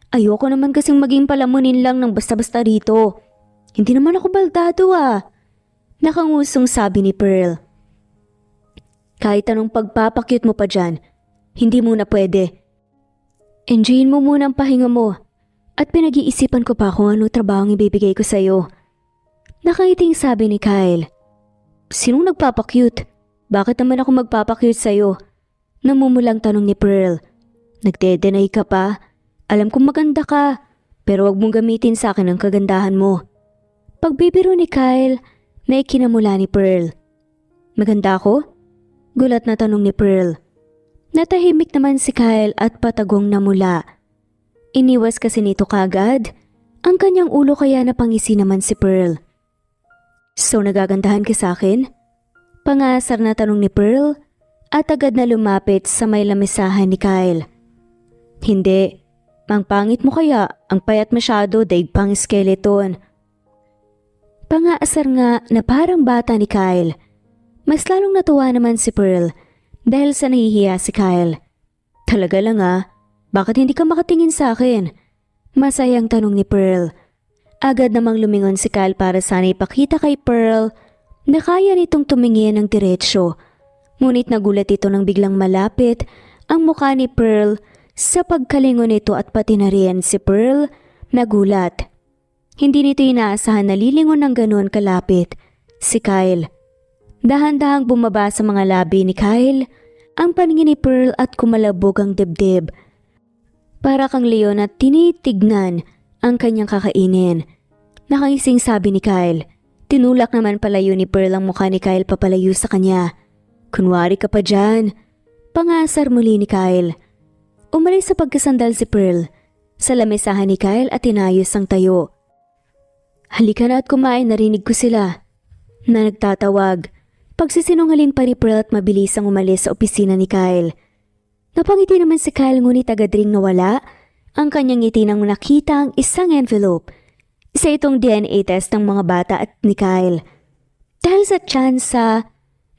Ayoko naman kasing maging palamunin lang ng basta-basta rito. Hindi naman ako baldado ah. Nakangusong sabi ni Pearl. Kahit anong pagpapakyut mo pa dyan, hindi muna pwede. Enjoyin mo muna ang pahinga mo. At pinag-iisipan ko pa kung ano trabaho ang ibibigay ko sa'yo. Nakangiting sabi ni Kyle. Sinong nagpapakyut? Bakit naman ako magpapakyut sa'yo? Namumulang tanong ni Pearl. Nagde-deny ka pa? Alam kong maganda ka, pero wag mong gamitin sa akin ang kagandahan mo. Pagbibiro ni Kyle, na ikinamula ni Pearl. Maganda ako? Gulat na tanong ni Pearl. Natahimik naman si Kyle at patagong namula. Iniwas kasi nito kagad ang kanyang ulo kaya napangisi naman si Pearl. So nagagandahan ka sa akin? Pangasar na tanong ni Pearl at agad na lumapit sa may lamisahan ni Kyle. Hindi, ang pangit mo kaya, ang payat masyado daig pang skeleton. Pangaasar nga na parang bata ni Kyle. Mas lalong natuwa naman si Pearl dahil sa nahihiya si Kyle. Talaga lang ah. Bakit hindi ka makatingin sa akin? Masayang tanong ni Pearl. Agad namang lumingon si Kyle para sana ipakita kay Pearl na kaya nitong tumingin ng diretsyo. Ngunit nagulat ito nang biglang malapit ang mukha ni Pearl sa pagkalingon nito at pati na rin si Pearl nagulat. Hindi nito inaasahan na lilingon ng ganoon kalapit si Kyle. Dahan-dahang bumaba sa mga labi ni Kyle ang paningin ni Pearl at kumalabog ang dibdib. Para kang leon at tinitignan ang kanyang kakainin. Nakangising sabi ni Kyle. Tinulak naman palayo ni Pearl ang mukha ni Kyle papalayo sa kanya. Kunwari ka pa dyan. Pangasar muli ni Kyle. Umalis sa pagkasandal si Pearl sa lamisahan ni Kyle at inayos ang tayo. Halika na at kumain, narinig ko sila. Na nagtatawag. Pagsisinungaling pa ni Pearl at mabilis ang umalis sa opisina ni Kyle. Napangiti naman si Kyle ngunit agad ring nawala ang kanyang ngiti nang nakita ang isang envelope. Isa itong DNA test ng mga bata at ni Kyle. Dahil sa tsansa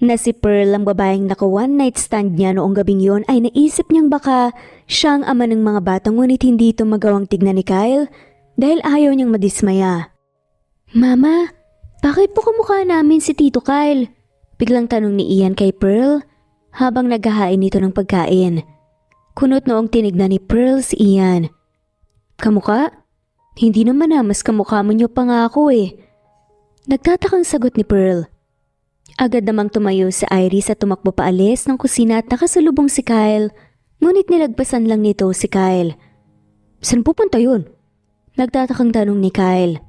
na si Pearl ang babaeng naka one night stand niya noong gabing yon ay naisip niyang baka siya ang ama ng mga bata ngunit hindi ito magawang tignan ni Kyle dahil ayaw niyang madismaya. Mama, bakit po kamukha namin si Tito Kyle? Biglang tanong ni Ian kay Pearl habang naghahain nito ng pagkain. Kunot noong tinignan ni Pearl si Ian. Kamukha? Hindi naman mas kamukha mo niyo pa nga ako eh. Nagtatakang sagot ni Pearl. Agad namang tumayo si Iris at tumakbo paalis ng kusina at nakasalubong si Kyle, ngunit nilagpasan lang nito si Kyle. Saan pupunta yun? Nagtatakang tanong ni Kyle.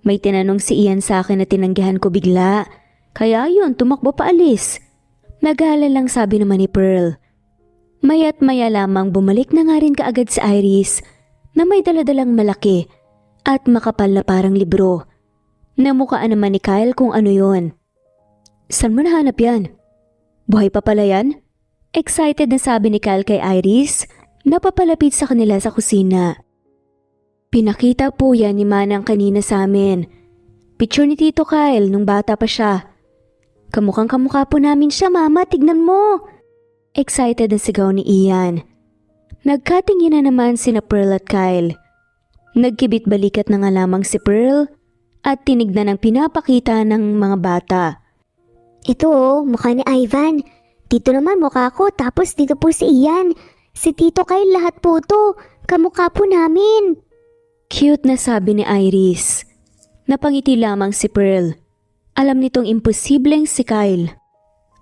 May tinanong si Ian sa akin na tinanggihan ko bigla, kaya yun tumakbo paalis. Nag-aalala lang sabi naman ni Pearl. Maya't maya lamang bumalik na nga rin kaagad si Iris na may daladalang malaki at makapal na parang libro. Namukaan naman ni Kyle kung ano yon. Saan mo nahanap yan? Buhay pa pala yan? Excited na sabi ni Kyle kay Iris na papalapit sa kanila sa kusina. Pinakita po yan ni Manang kanina sa amin. Picture ni Tito Kyle nung bata pa siya. Kamukhang kamukha po namin siya, Mama, tignan mo! Excited na sigaw ni Ian. Nagkatingin na naman sina Pearl at Kyle. Nagkibit balikat na nga lamang si Pearl at tinignan ang pinapakita ng mga bata. Ito mukha ni Ivan. Dito naman mukha ko, tapos dito po si Ian. Si Tito Kyle, lahat po to. Kamukha po namin. Cute na sabi ni Iris. Napangiti lamang si Pearl. Alam nitong imposibleng si Kyle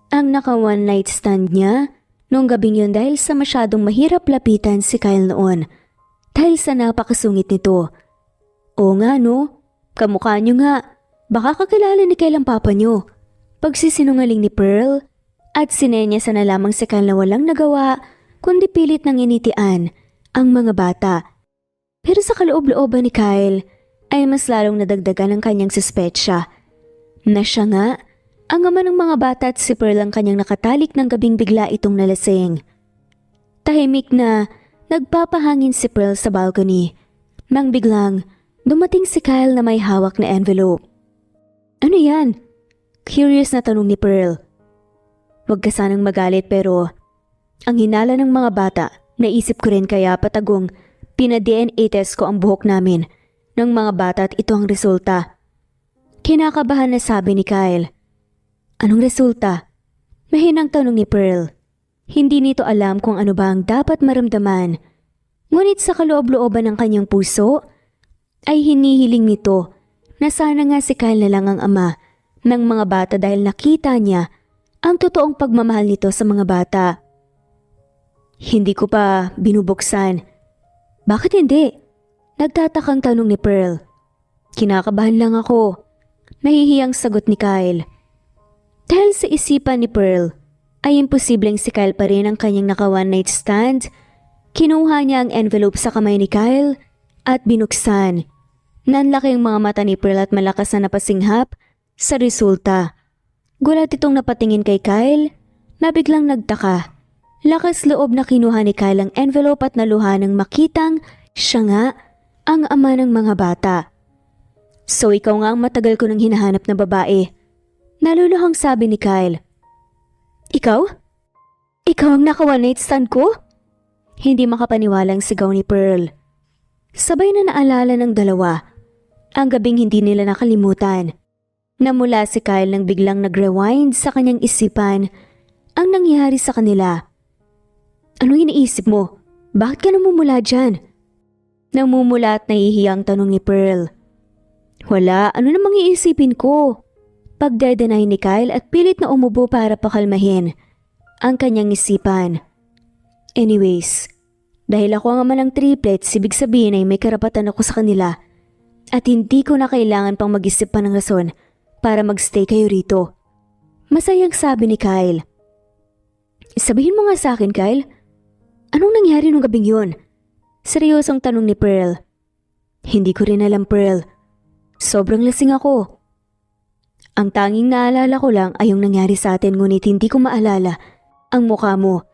ang naka one night stand niya nung gabing yun dahil sa masyadong mahirap lapitan si Kyle noon. Dahil sa napakasungit nito. Oo nga no, kamukha niyo nga. Baka kakilala ni Kyle ang papa niyo. Pagsisinungaling ni Pearl at sinenya na lamang si Kyle na walang nagawa kundi pilit nang initian ang mga bata. Pero sa kaloob-looban ni Kyle ay mas lalong nadagdagan ang kanyang suspetsya na siya nga ang ama ng mga bata at si Pearl ang kanyang nakatalik ng gabing bigla itong nalasing. Tahimik na nagpapahangin si Pearl sa balcony nang biglang dumating si Kyle na may hawak na envelope. Ano yan? Curious na tanong ni Pearl. Huwag ka sanang magalit pero ang hinala ng mga bata, naisip ko rin kaya patagong pina-DNA test ko ang buhok namin ng mga bata at ito ang resulta. Kinakabahan na sabi ni Kyle. Anong resulta? Mahinang tanong ni Pearl. Hindi nito alam kung ano ba ang dapat maramdaman. Ngunit sa kaloob-looban ng kanyang puso ay hinihiling nito na sana nga si Kyle na lang ang ama ng mga bata dahil nakita niya ang totoong pagmamahal nito sa mga bata. Hindi ko pa binubuksan. Bakit hindi? Nagtatakang tanong ni Pearl. Kinakabahan lang ako. Nahihiyang sagot ni Kyle. Dahil sa isipan ni Pearl ay imposibleng si Kyle pa rin ang kanyang naka one night stand, kinuha niya ang envelope sa kamay ni Kyle at binuksan. Nanlaki ang mga mata ni Pearl at malakas na napasinghap sa resulta. Gulat itong napatingin kay Kyle na biglang nagtaka. Lakas loob na kinuha ni Kyle ang envelope at naluha nang makitang siya nga ang ama ng mga bata. So ikaw nga ang matagal ko nang hinahanap na babae. Naluluhang sabi ni Kyle. Ikaw? Ikaw ang naka one night stand ko? Hindi makapaniwalang sigaw ni Pearl. Sabay na naalala ng dalawa ang gabing hindi nila nakalimutan. Namula si Kyle nang biglang nag-rewind sa kanyang isipan ang nangyari sa kanila. Anong iniisip mo? Bakit ka namumula dyan? Namumula at nahihiyang tanong ni Pearl. Wala, ano namang iisipin ko? Pagdedenay ni Kyle at pilit na umubo para pakalmahin ang kanyang isipan. Anyways, dahil ako ang ama ng triplets, ibig sabihin ay may karapatan ako sa kanila at hindi ko na kailangan pang mag-isip pa ng rason para magstay kayo rito. Masayang sabi ni Kyle. Sabihin mo nga sa akin, Kyle. Anong nangyari nung gabing yun? Seryosong tanong ni Pearl. Hindi ko rin alam, Pearl. Sobrang lasing ako. Ang tanging naalala ko lang ay yung nangyari sa atin ngunit hindi ko maalala ang mukha mo.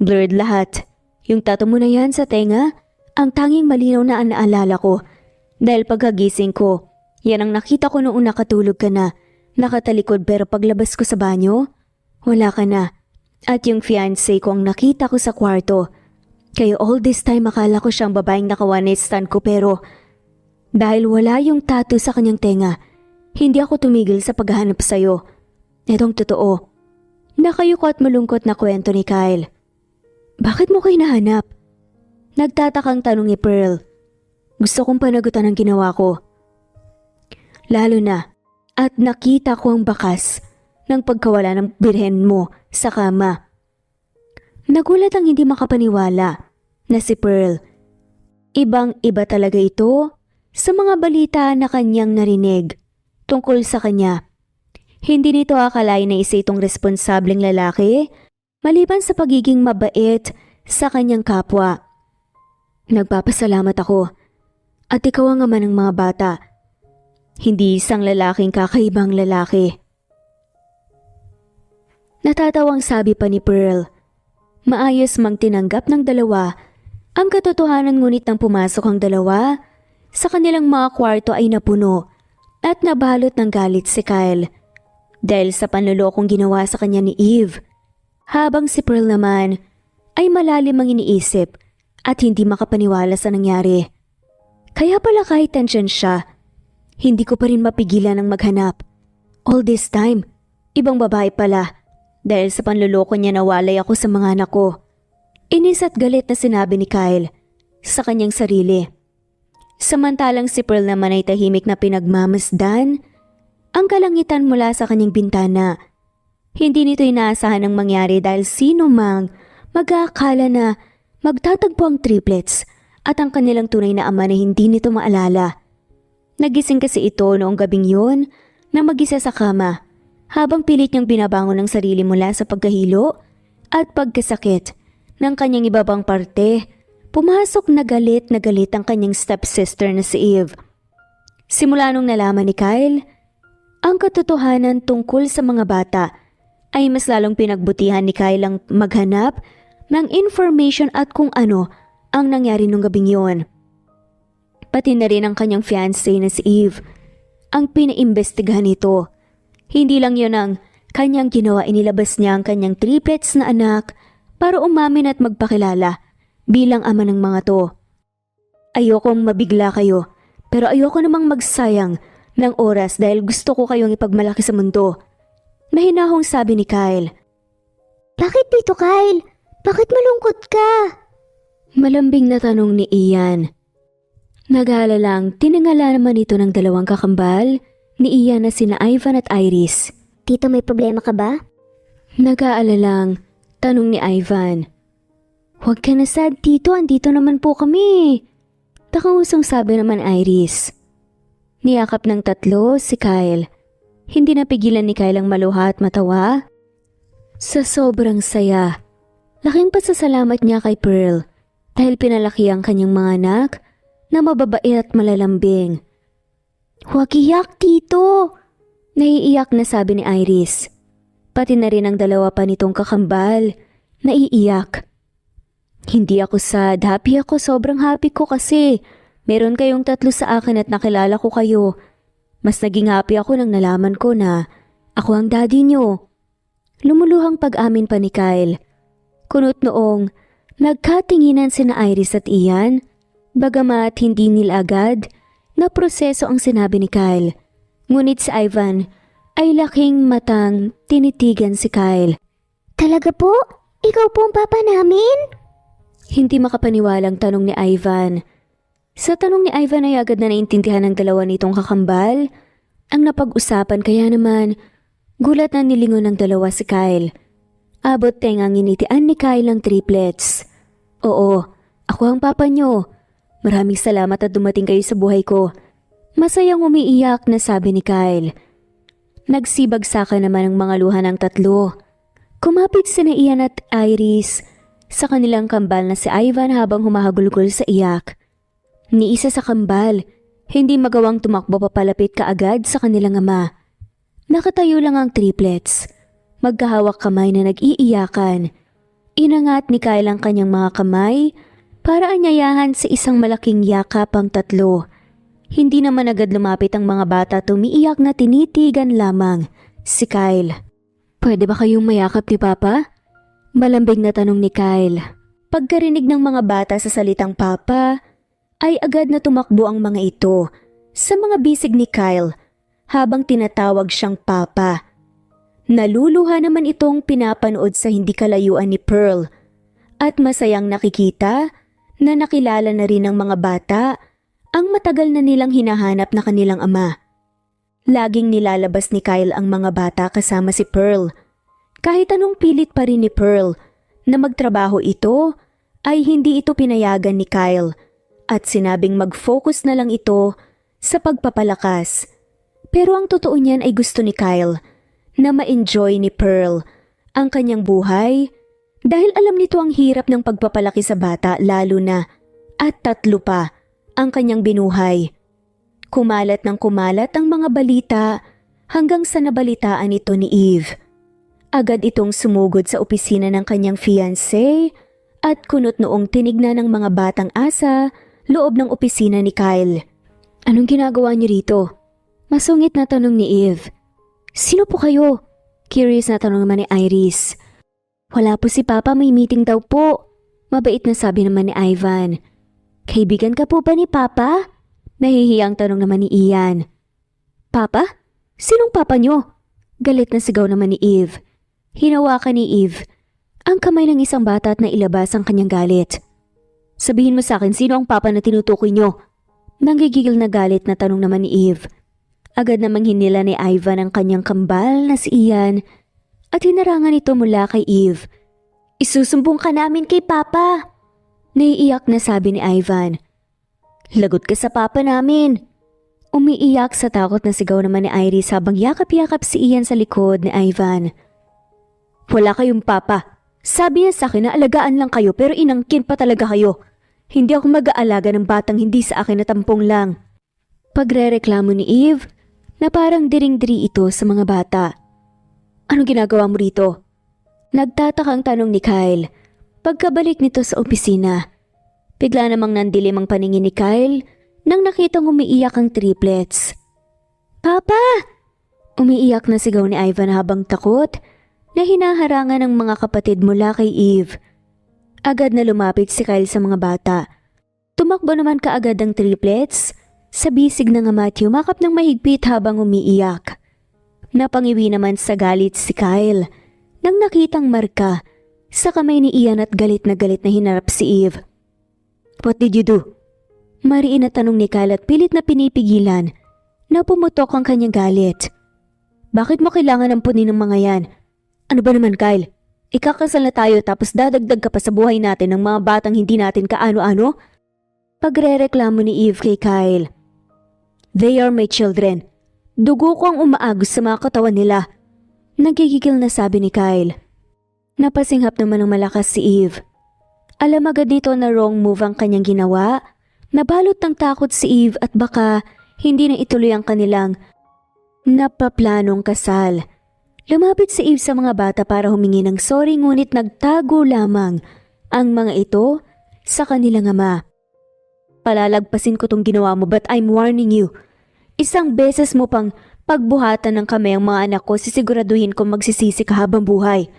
Blurred lahat. Yung tattoo mo na yan sa tenga, ang tanging malinaw na ang naalala ko. Dahil pagkagising ko, yan ang nakita ko noong nakatulog ka na, nakatalikod pero paglabas ko sa banyo, wala ka na. At yung fiancé ko ang nakita ko sa kwarto. Kaya all this time akala ko siyang babaeng naka one night stand ko pero dahil wala yung tattoo sa kanyang tenga, hindi ako tumigil sa paghahanap sa'yo. Itong totoo. Nakayuko at malungkot na kwento ni Kyle. Bakit mo ko hinahanap? Nagtatakang tanong ni Pearl. Gusto kong panagutan ang ginawa ko. Lalo na, at nakita ko ang bakas ng pagkawala ng birhen mo sa kama. Nagulat ang hindi makapaniwala na si Pearl. Ibang-iba talaga ito sa mga balita na kanyang narinig tungkol sa kanya. Hindi nito akalain na isa itong responsableng lalaki maliban sa pagiging mabait sa kanyang kapwa. Nagpapasalamat ako at ikaw ang ama ng mga bata. Hindi isang lalaking kakaibang lalaki. Natatawang sabi pa ni Pearl. Maayos mang tinanggap ng dalawa ang katotohanan, ngunit nang pumasok ang dalawa, sa kanilang mga kwarto ay napuno at nabalot ng galit si Kyle dahil sa panlolokong ginawa sa kanya ni Eve. Habang si Pearl naman ay malalim ang iniisip at hindi makapaniwala sa nangyari. Kaya pala kahit nandyan siya, hindi ko pa rin mapigilan ng maghanap. All this time, ibang babae pala. Dahil sa panloloko niya nawalay ako sa mga anak ko. Inis at galit na sinabi ni Kyle sa kanyang sarili. Samantalang si Pearl naman ay tahimik na pinagmamasdan ang kalangitan mula sa kanyang bintana. Hindi nito inaasahan ang mangyari dahil sino mang mag-aakala na magtatagpo ang triplets at ang kanilang tunay na ama na hindi nito maalala. Nagising kasi ito noong gabing yun na mag-isa sa kama habang pilit niyang binabangon ang sarili mula sa pagkahilo at pagkasakit ng kanyang ibabang parte. Pumasok na galit ang kanyang stepsister na si Eve. Simula nung nalaman ni Kyle ang katotohanan tungkol sa mga bata, ay mas lalong pinagbutihan ni Kyle ang maghanap ng information at kung ano ang nangyari nung gabing yon. Pati na rin ang kanyang fiancé na si Eve ang pinaimbestigahan nito. Hindi lang yon ang kanyang ginawa, inilabas niya ang kanyang triplets na anak para umamin at magpakilala bilang ama ng mga to. Ayokong mabigla kayo, pero ayoko namang magsayang ng oras dahil gusto ko kayong ipagmalaki sa mundo. Mahinahong sabi ni Kyle. Bakit dito, Kyle? Bakit malungkot ka? Malambing na tanong ni Ian. Nag-aalalang tiningala naman ito ng dalawang kakambal ni Ian na sina Ivan at Iris. Tito, may problema ka ba? Nag-aalalang tanong ni Ivan. Huwag ka na sad, Tito. Andito naman po kami. Takangusong sabi naman Iris. Niyakap ng tatlo si Kyle. Hindi napigilan ni Kyle ang maluha at matawa. Sa sobrang saya, laking pasasalamat niya kay Pearl dahil pinalaki ang kanyang mga anak na mababait at malalambing. Huwag iyak, Tito. Naiiyak na sabi ni Iris. Pati na rin ang dalawa pa nitong kakambal. Naiiyak. Hindi ako sad, happy ako, sobrang happy ko kasi meron kayong tatlo sa akin at nakilala ko kayo. Mas naging happy ako nang nalaman ko na ako ang daddy nyo. Lumuluhang pag-amin pa ni Kyle. Kunot noong nagkatinginan sina Iris at Ian, bagamat hindi nila agad na proseso ang sinabi ni Kyle. Ngunit si Ivan ay laking matang tinitigan si Kyle. Talaga po? Ikaw po ang papa namin? Hindi makapaniwalang tanong ni Ivan. Sa tanong ni Ivan ay agad na naintindihan ng dalawa nitong kakambal ang napag-usapan, kaya naman gulat na nilingon ng dalawa si Kyle. Abot tengang initian ni Kyle ang triplets. Oo, ako ang papa nyo. Maraming salamat at dumating kayo sa buhay ko. Masayang umiiyak na sabi ni Kyle. Nagsibagsakan naman ang mga luha ng tatlo. Kumapit sina Ian at Iris sa kanilang kambal na si Ivan habang humahagulgol sa iyak. Ni isa sa kambal, hindi magawang tumakbo papalapit kaagad sa kanilang ama. Nakatayo lang ang triplets, magkahawak kamay na nag-iiyakan. Inangat ni Kyle ang kanyang mga kamay para anyayahan sa isang malaking yakap ang tatlo. Hindi naman agad lumapit ang mga bata, tumiiyak na tinitigan lamang si Kyle. Pwede ba kayong mayakap ni Papa? Malambing na tanong ni Kyle. Pagkarinig ng mga bata sa salitang Papa, ay agad na tumakbo ang mga ito sa mga bisig ni Kyle habang tinatawag siyang Papa. Naluluha naman itong pinapanood sa hindi kalayuan ni Pearl at masayang nakikita na nakilala na rin ng mga bata ang matagal na nilang hinahanap na kanilang ama. Laging nilalabas ni Kyle ang mga bata kasama si Pearl. Kahit anong pilit pa rin ni Pearl na magtrabaho ito, ay hindi ito pinayagan ni Kyle at sinabing mag-focus na lang ito sa pagpapalakas. Pero ang totoo niyan ay gusto ni Kyle na ma-enjoy ni Pearl ang kanyang buhay dahil alam nito ang hirap ng pagpapalaki sa bata lalo na at 3 pa ang kanyang binuhay. Kumalat ng kumalat ang mga balita hanggang sa nabalitaan ito ni Eve. Agad itong sumugod sa opisina ng kanyang fiancé at kunot noong tinignan ng mga batang asa loob ng opisina ni Kyle. Anong ginagawa niyo rito? Masungit na tanong ni Eve. Sino po kayo? Curious na tanong naman ni Iris. Wala po si Papa, may meeting daw po. Mabait na sabi naman ni Ivan. Kaibigan ka po ba ni Papa? Nahihiyang tanong naman ni Ian. Papa? Sinong papa niyo? Galit na sigaw naman ni Eve. Hinawakan ni Eve ang kamay ng isang bata at nailabas ang kanyang galit. Sabihin mo sa akin sino ang papa na tinutukoy niyo? Nanggigigil na galit na tanong naman ni Eve. Agad namang hinila ni Ivan ang kanyang kambal na si Ian at hinarangan ito mula kay Eve. Isusumbong ka namin kay Papa. Naiiyak na sabi ni Ivan. Lagot ka sa papa namin. Umiiyak sa takot na sigaw naman ni Iris habang yakap-yakap si Ian sa likod ni Ivan. Wala kayong papa. Sabi niya sa akin na alagaan lang kayo pero inangkin pa talaga kayo. Hindi ako mag-aalaga ng batang hindi sa akin na tampong lang. Pagrereklamo ni Eve na parang diring-diri ito sa mga bata. Anong ginagawa mo rito? Nagtatakang tanong ni Kyle. Pagkabalik nito sa opisina, bigla namang nandilim ang paningin ni Kyle nang nakitang umiiyak ang triplets. Papa! Umiiyak na sigaw ni Ivan habang takot na hinaharangan ng mga kapatid mula kay Eve. Agad na lumapit si Kyle sa mga bata. Tumakbo naman kaagad ang triplets sa bisig ng ama at yumakap ng mahigpit habang umiiyak. Napangiwi naman sa galit si Kyle nang nakitang marka sa kamay ni Ian at galit na hinarap si Eve. What did you do? Mariin na tanong ni Kyle at pilit na pinipigilan na pumutok ang kanyang galit. Bakit mo kailangan ampunin ng mga yan? Ano ba naman Kyle? Ikakasal na tayo tapos dadagdag ka pa sa buhay natin ng mga batang hindi natin kaano-ano? Pagrereklamo ni Eve kay Kyle. They are my children. Dugo ko ang umaagos sa mga katawan nila. Nagigigil na sabi ni Kyle. Napasinghap naman ng malakas si Eve. Alam agad nito na wrong move ang kanyang ginawa. Nabalot ng takot si Eve at baka hindi na ituloy ang kanilang napaplanong kasal. Lumapit si Eve sa mga bata para humingi ng sorry ngunit nagtago lamang ang mga ito sa kanilang ama. Palalagpasin ko tong ginawa mo but I'm warning you. Isang beses mo pang pagbuhatan ng kamay ang mga anak ko, sisiguraduhin kong magsisisi ka habang buhay.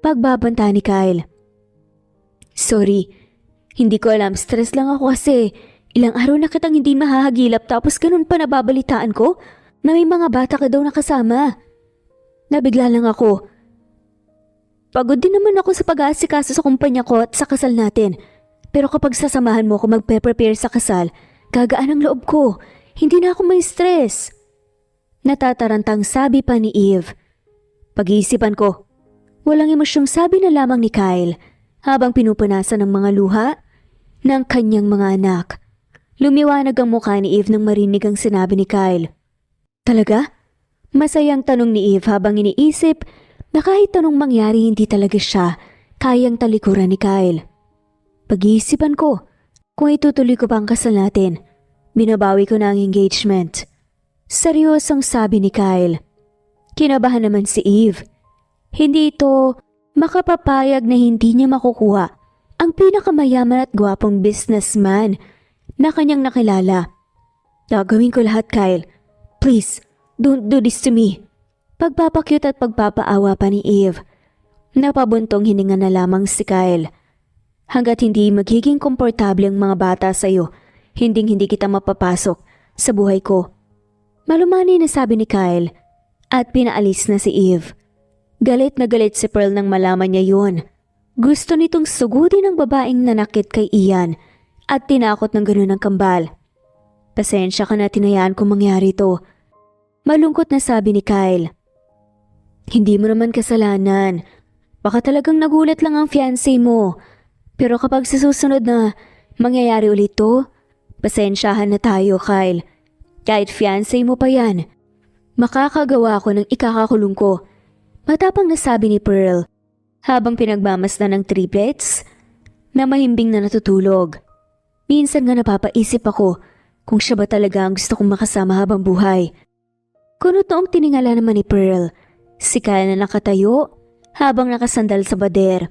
Pagbabanta ni Kyle. Sorry, hindi ko alam, stress lang ako kasi ilang araw na kitang hindi mahahagilap tapos ganun pa nababalitaan ko na may mga bata ka daw nakasama. Nabigla lang ako. Pagod din naman ako sa pag-aasikaso sa kumpanya ko at sa kasal natin. Pero kapag sasamahan mo ako magpe-prepare sa kasal, gagaan ang loob ko. Hindi na ako may stress. Natatarantang sabi pa ni Eve. Pag-iisipan ko. Walang emosyong sabi na lamang ni Kyle habang pinupunasan ng mga luha ng kanyang mga anak. Lumiwanag ang mukha ni Eve nang marinig ang sinabi ni Kyle. Talaga? Masayang tanong ni Eve habang iniisip na kahit anong mangyari hindi talaga siya kayang talikuran ni Kyle. Pag-iisipan ko, kung itutuloy ko pa ang kasal natin, binabawi ko na ang engagement. Seryosong sabi ni Kyle. Kinabahan naman si Eve. Hindi ito makapapayag na hindi niya makukuha ang pinakamayaman at gwapong businessman na kanyang nakilala. Gagawin ko lahat, Kyle. Please, don't do this to me. Pagpapakyut at pagpapaawa pa ni Eve. Napabuntong hininga na lamang si Kyle. Hanggat hindi magiging komportable ang mga bata sa iyo, hindi kita mapapasok sa buhay ko. Malumani na sabi ni Kyle at pinaalis na si Eve. Galit na galit si Pearl nang malaman niya yun. Gusto nitong sugudin ang babaeng nanakit kay Ian at tinakot ng ganun ang kambal. Pasensya ka na tinayaan kung mangyari ito. Malungkot na sabi ni Kyle. Hindi mo naman kasalanan. Baka talagang nagulat lang ang fiancé mo. Pero kapag sa susunod na mangyayari ulit to, pasensyahan na tayo, Kyle. Kahit fiancé mo pa yan, makakagawa ko ng ikakakulong ko. Matapang na sabi ni Pearl habang pinagmamasdan ng triplets na mahimbing na natutulog. Minsan nga napapaisip ako kung siya ba talaga ang gusto kong makasama habang buhay. Kunot noong tiningala naman ni Pearl, si Kyle na nakatayo habang nakasandal sa bader.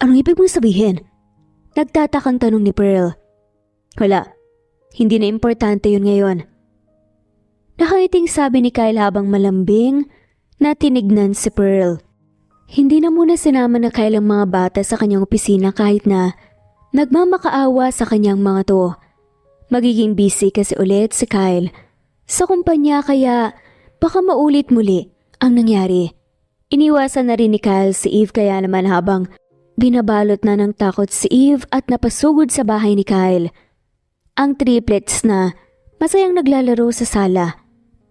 Anong ibig mong sabihin? Nagtatakang tanong ni Pearl. Wala, hindi na importante yun ngayon. Nakaiting sabi ni Kyle habang malambing na tinignan si Pearl. Hindi na muna sinama na Kyle ang mga bata sa kanyang opisina kahit na nagmamakaawa sa kanyang mga to. Magiging busy kasi ulit si Kyle sa kumpanya kaya baka maulit muli ang nangyari. Iniwasan na rin ni Kyle si Eve kaya naman habang binabalot na ng takot si Eve at napasugod sa bahay ni Kyle. Ang triplets na masayang naglalaro sa sala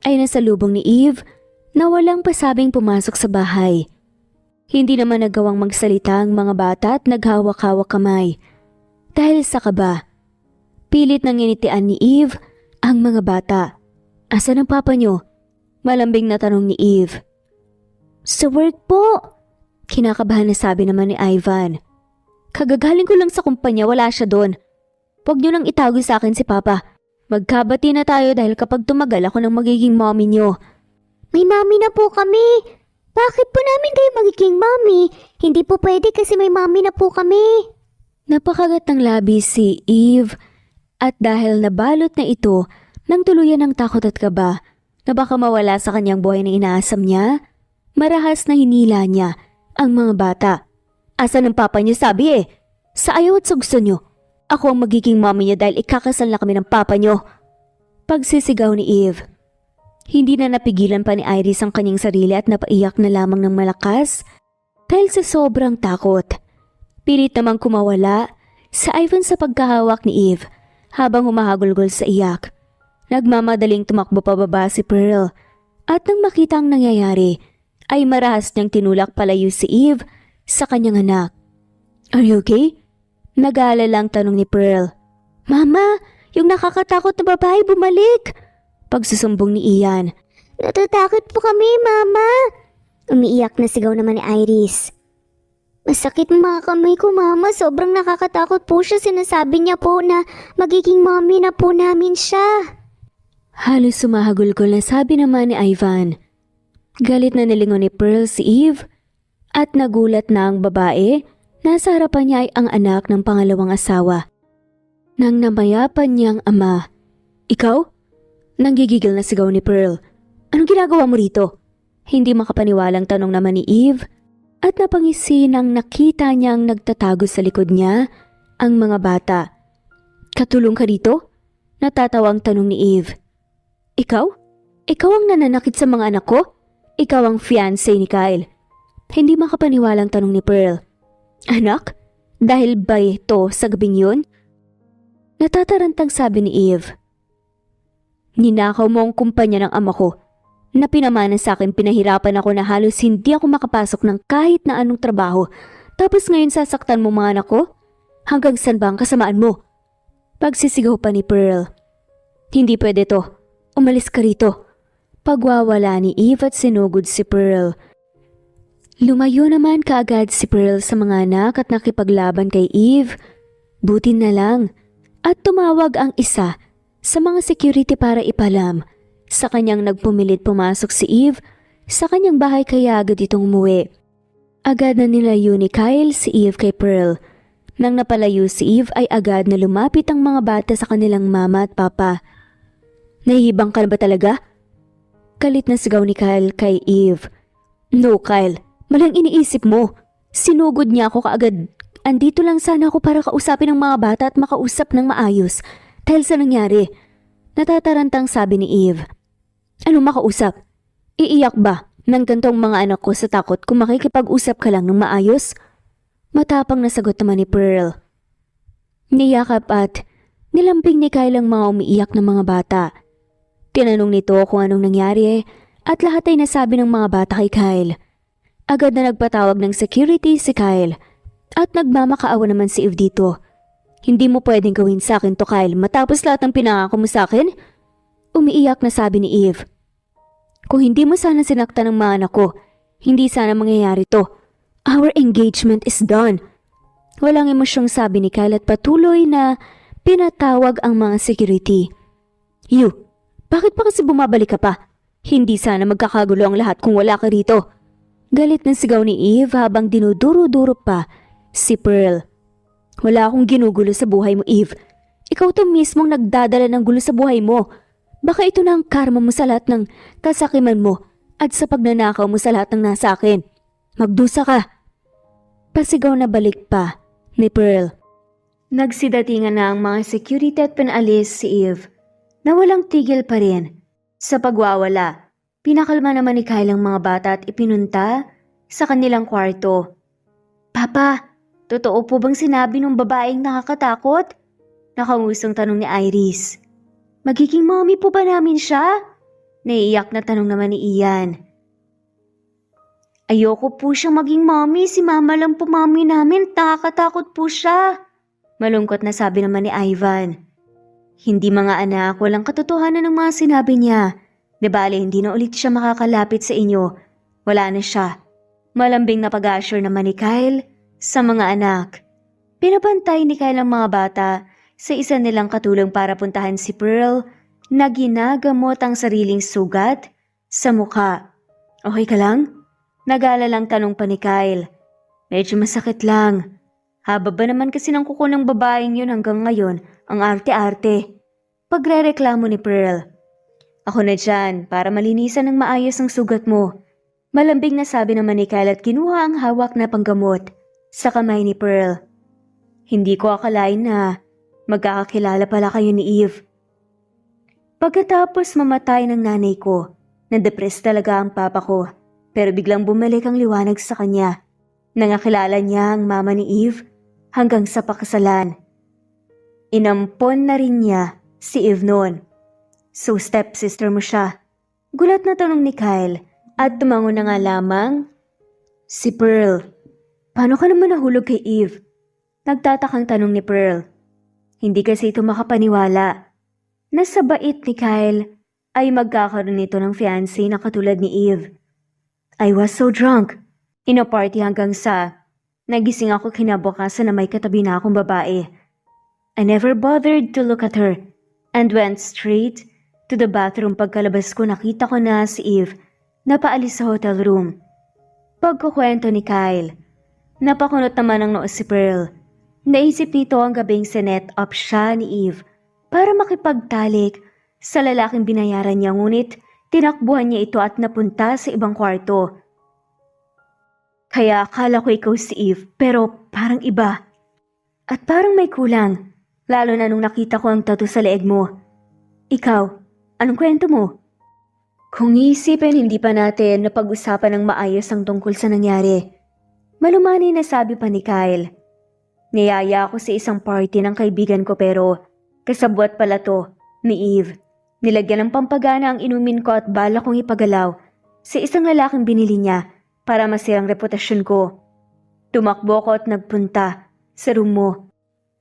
ay nasa lubong ni Eve na walang pasabing pumasok sa bahay. Hindi naman nagawang magsalita ang mga bata at naghawak-hawak kamay. Dahil sa kaba, pilit nang initian ni Eve ang mga bata. Asan ang papa niyo? Malambing na tanong ni Eve. Sa work po. Kinakabahan na sabi naman ni Ivan. Kagagaling ko lang sa kumpanya, wala siya doon. Huwag niyo nang itago sa akin si papa. Magkabati na tayo dahil kapag tumagal ako ng magiging mommy niyo. May mommy na po kami. Bakit po namin kayo magiging mommy? Hindi po pwede kasi may mommy na po kami. Napakagat ng labi si Eve at dahil nabalot na ito nang tuluyan ng takot at kaba na baka mawala sa kanyang buhay na inaasam niya, marahas na hinila niya ang mga bata. Asan ang papa niyo sabi Sa ayaw at sa gusto niyo. Ako ang magiging mommy niya dahil ikakasal na kami ng papa niyo. Pagsisigaw ni Eve. Hindi na napigilan pa ni Iris ang kanyang sarili at napaiyak na lamang ng malakas dahil sa sobrang takot. Pilit namang kumawala sa Ivan sa pagkahawak ni Eve habang humahagulgol sa iyak. Nagmamadaling tumakbo pababa si Pearl at nang makita ang nangyayari ay marahas niyang tinulak palayo si Eve sa kanyang anak. Are you okay? Nag-aalalang tanong ni Pearl. Mama, yung nakakatakot na babae bumalik! Pagsusumbong ni Ian. Natatakot po kami, Mama. Umiiyak na sigaw naman ni Iris. Masakit mga kamay ko, Mama. Sobrang nakakatakot po siya. Sinasabi niya po na magiging mommy na po namin siya. Halos sumahagulgol na sabi naman ni Ivan. Galit na nilingon ni Pearl si Eve at nagulat na ang babae. Nasa harapan niya ay ang anak ng pangalawang asawa. Nang namayapan niyang ama. Ikaw? Nanggigigil na sigaw ni Pearl. Anong ginagawa mo rito? Hindi makapaniwalang tanong naman ni Eve at napangisi nang nakita niyang nagtatago sa likod niya ang mga bata. Katulong ka dito? Natatawang tanong ni Eve. Ikaw? Ikaw ang nananakit sa mga anak ko? Ikaw ang fiancé ni Kyle. Hindi makapaniwalang tanong ni Pearl. Anak? Dahil ba ito sa gabing yun? Natatarantang sabi ni Eve. Ninakaw mo ang kumpanya ng ama ko na pinamana sa akin, pinahirapan ako na halos hindi ako makapasok ng kahit na anong trabaho. Tapos ngayon sasaktan mo mga anak ko? Hanggang saan ba ang kasamaan mo? Pagsisigaw pa ni Pearl. Hindi pwede to. Umalis ka rito. Pagwawala ni Eve at sinugod si Pearl. Lumayo naman kaagad si Pearl sa mga anak at nakipaglaban kay Eve. Buti na lang. At tumawag ang isa sa mga security para ipalam. Sa kanyang nagpumilit pumasok si Eve sa kanyang bahay kaya agad itong umuwi. Agad na nilayo ni Kyle si Eve kay Pearl. Nang napalayo si Eve ay agad na lumapit ang mga bata sa kanilang mama at papa. Nahihibang ka na ba talaga? Galit na sigaw ni Kyle kay Eve. No Kyle, malang iniisip mo. Sinugod niya ako kaagad. Andito lang sana ako para kausapin ang mga bata at makausap ng maayos. Dahil sa nangyari, natatarantang sabi ni Eve. Anong makausap? Iiyak ba ng gantong mga anak ko sa takot kung makikipag-usap ka lang ng maayos? Matapang na sagot naman ni Pearl. Niyakap at nilambing ni Kyle ang mga umiiyak ng mga bata. Tinanong nito kung anong nangyari at lahat ay nasabi ng mga bata kay Kyle. Agad na nagpatawag ng security si Kyle at nagmamakaawa naman si Eve dito. Hindi mo pwedeng gawin sa akin to, Kyle, matapos lahat ng pinangako mo sa akin? Umiiyak na sabi ni Eve. Kung hindi mo sana sinaktan ng mga anak ko, hindi sana mangyayari to. Our engagement is done. Walang emosyong sabi ni Kyle at patuloy na pinatawag ang mga security. You, bakit pa kasi bumabalik ka pa? Hindi sana magkakagulo ang lahat kung wala ka rito. Galit ng sigaw ni Eve habang dinuduro-duro pa si Pearl. Wala akong ginugulo sa buhay mo, Eve. Ikaw to mismong nagdadala ng gulo sa buhay mo. Baka ito na ang karma mo sa lahat ng kasakiman mo at sa pagnanakaw mo sa lahat ng nasa akin. Magdusa ka. Pasigaw na balik pa ni Pearl. Nagsidatingan na ang mga security at pinalis si Eve na walang tigil pa rin. Sa pagwawala, pinakalma naman ni Kyle ang mga bata at ipinunta sa kanilang kwarto. Papa, totoo po bang sinabi ng babaeng nakakatakot? Nakangusong tanong ni Iris. Magiging mommy po ba namin siya? Naiiyak na tanong naman ni Ian. Ayoko po siyang maging mommy, si mama lang po mommy namin, nakakatakot po siya. Malungkot na sabi naman ni Ivan. Hindi mga anak, walang katotohanan ng mga sinabi niya. De bale, hindi na ulit siya makakalapit sa inyo. Wala na siya. Malambing na pag-assure naman ni Kyle sa mga anak. Pinabantay ni Kyle ang mga bata sa isa nilang katulong para puntahan si Pearl na ginagamot ang sariling sugat sa mukha. Okay ka lang? Nag-aalalang tanong pa ni Kyle. Medyo masakit lang. Haba ba naman kasi ng kuko ng babaeng yun hanggang ngayon, ang arte-arte. Pagre-reklamo ni Pearl. Ako na dyan para malinisan ng maayos ang sugat mo. Malambing na sabi naman ni Kyle at kinuha ang hawak na panggamot sa kamay ni Pearl. Hindi ko akalain na magkakakilala pala kayo ni Eve. Pagkatapos mamatay ng nanay ko, na-depress talaga ang papa ko. Pero biglang bumalik ang liwanag sa kanya. Nangakilala niya ang mama ni Eve hanggang sa pakasalan. Inampon na rin niya si Eve noon. So stepsister mo siya. Gulat na tanong ni Kyle at tumango na nga lamang si Pearl. Paano ka naman nahulog kay Eve? Nagtatakang tanong ni Pearl. Hindi kasi ito makapaniwala. Nasa bait ni Kyle ay magkakaroon nito ng fiancé na katulad ni Eve. I was so drunk. In a party hanggang sa nagising ako kinabukasan na may katabi na akong babae. I never bothered to look at her and went straight to the bathroom. Pagkalabas ko nakita ko na si Eve na paalis sa hotel room. Pagkukwento ni Kyle, napakunot naman ang noo si Pearl. Naisip nito ang gabing sinet up siya ni Eve para makipagtalik sa lalaking binayaran niya, ngunit tinakbuhan niya ito at napunta sa ibang kwarto. Kaya akala ko ikaw si Eve, pero parang iba. At parang may kulang, lalo na nung nakita ko ang tattoo sa leeg mo. Ikaw, anong kwento mo? Kung iisipin, hindi pa natin napag-usapan ng maayos ang tungkol sa nangyari. Malumani na sabi pa ni Kyle. Niyaya ako sa isang party ng kaibigan ko pero kasabwat pala to ni Eve. Nilagyan ng pampagana ang inumin ko at bala kong ipagalaw sa isang lalaking binili niya para masirang reputasyon ko. Tumakbo ko at nagpunta sa room mo.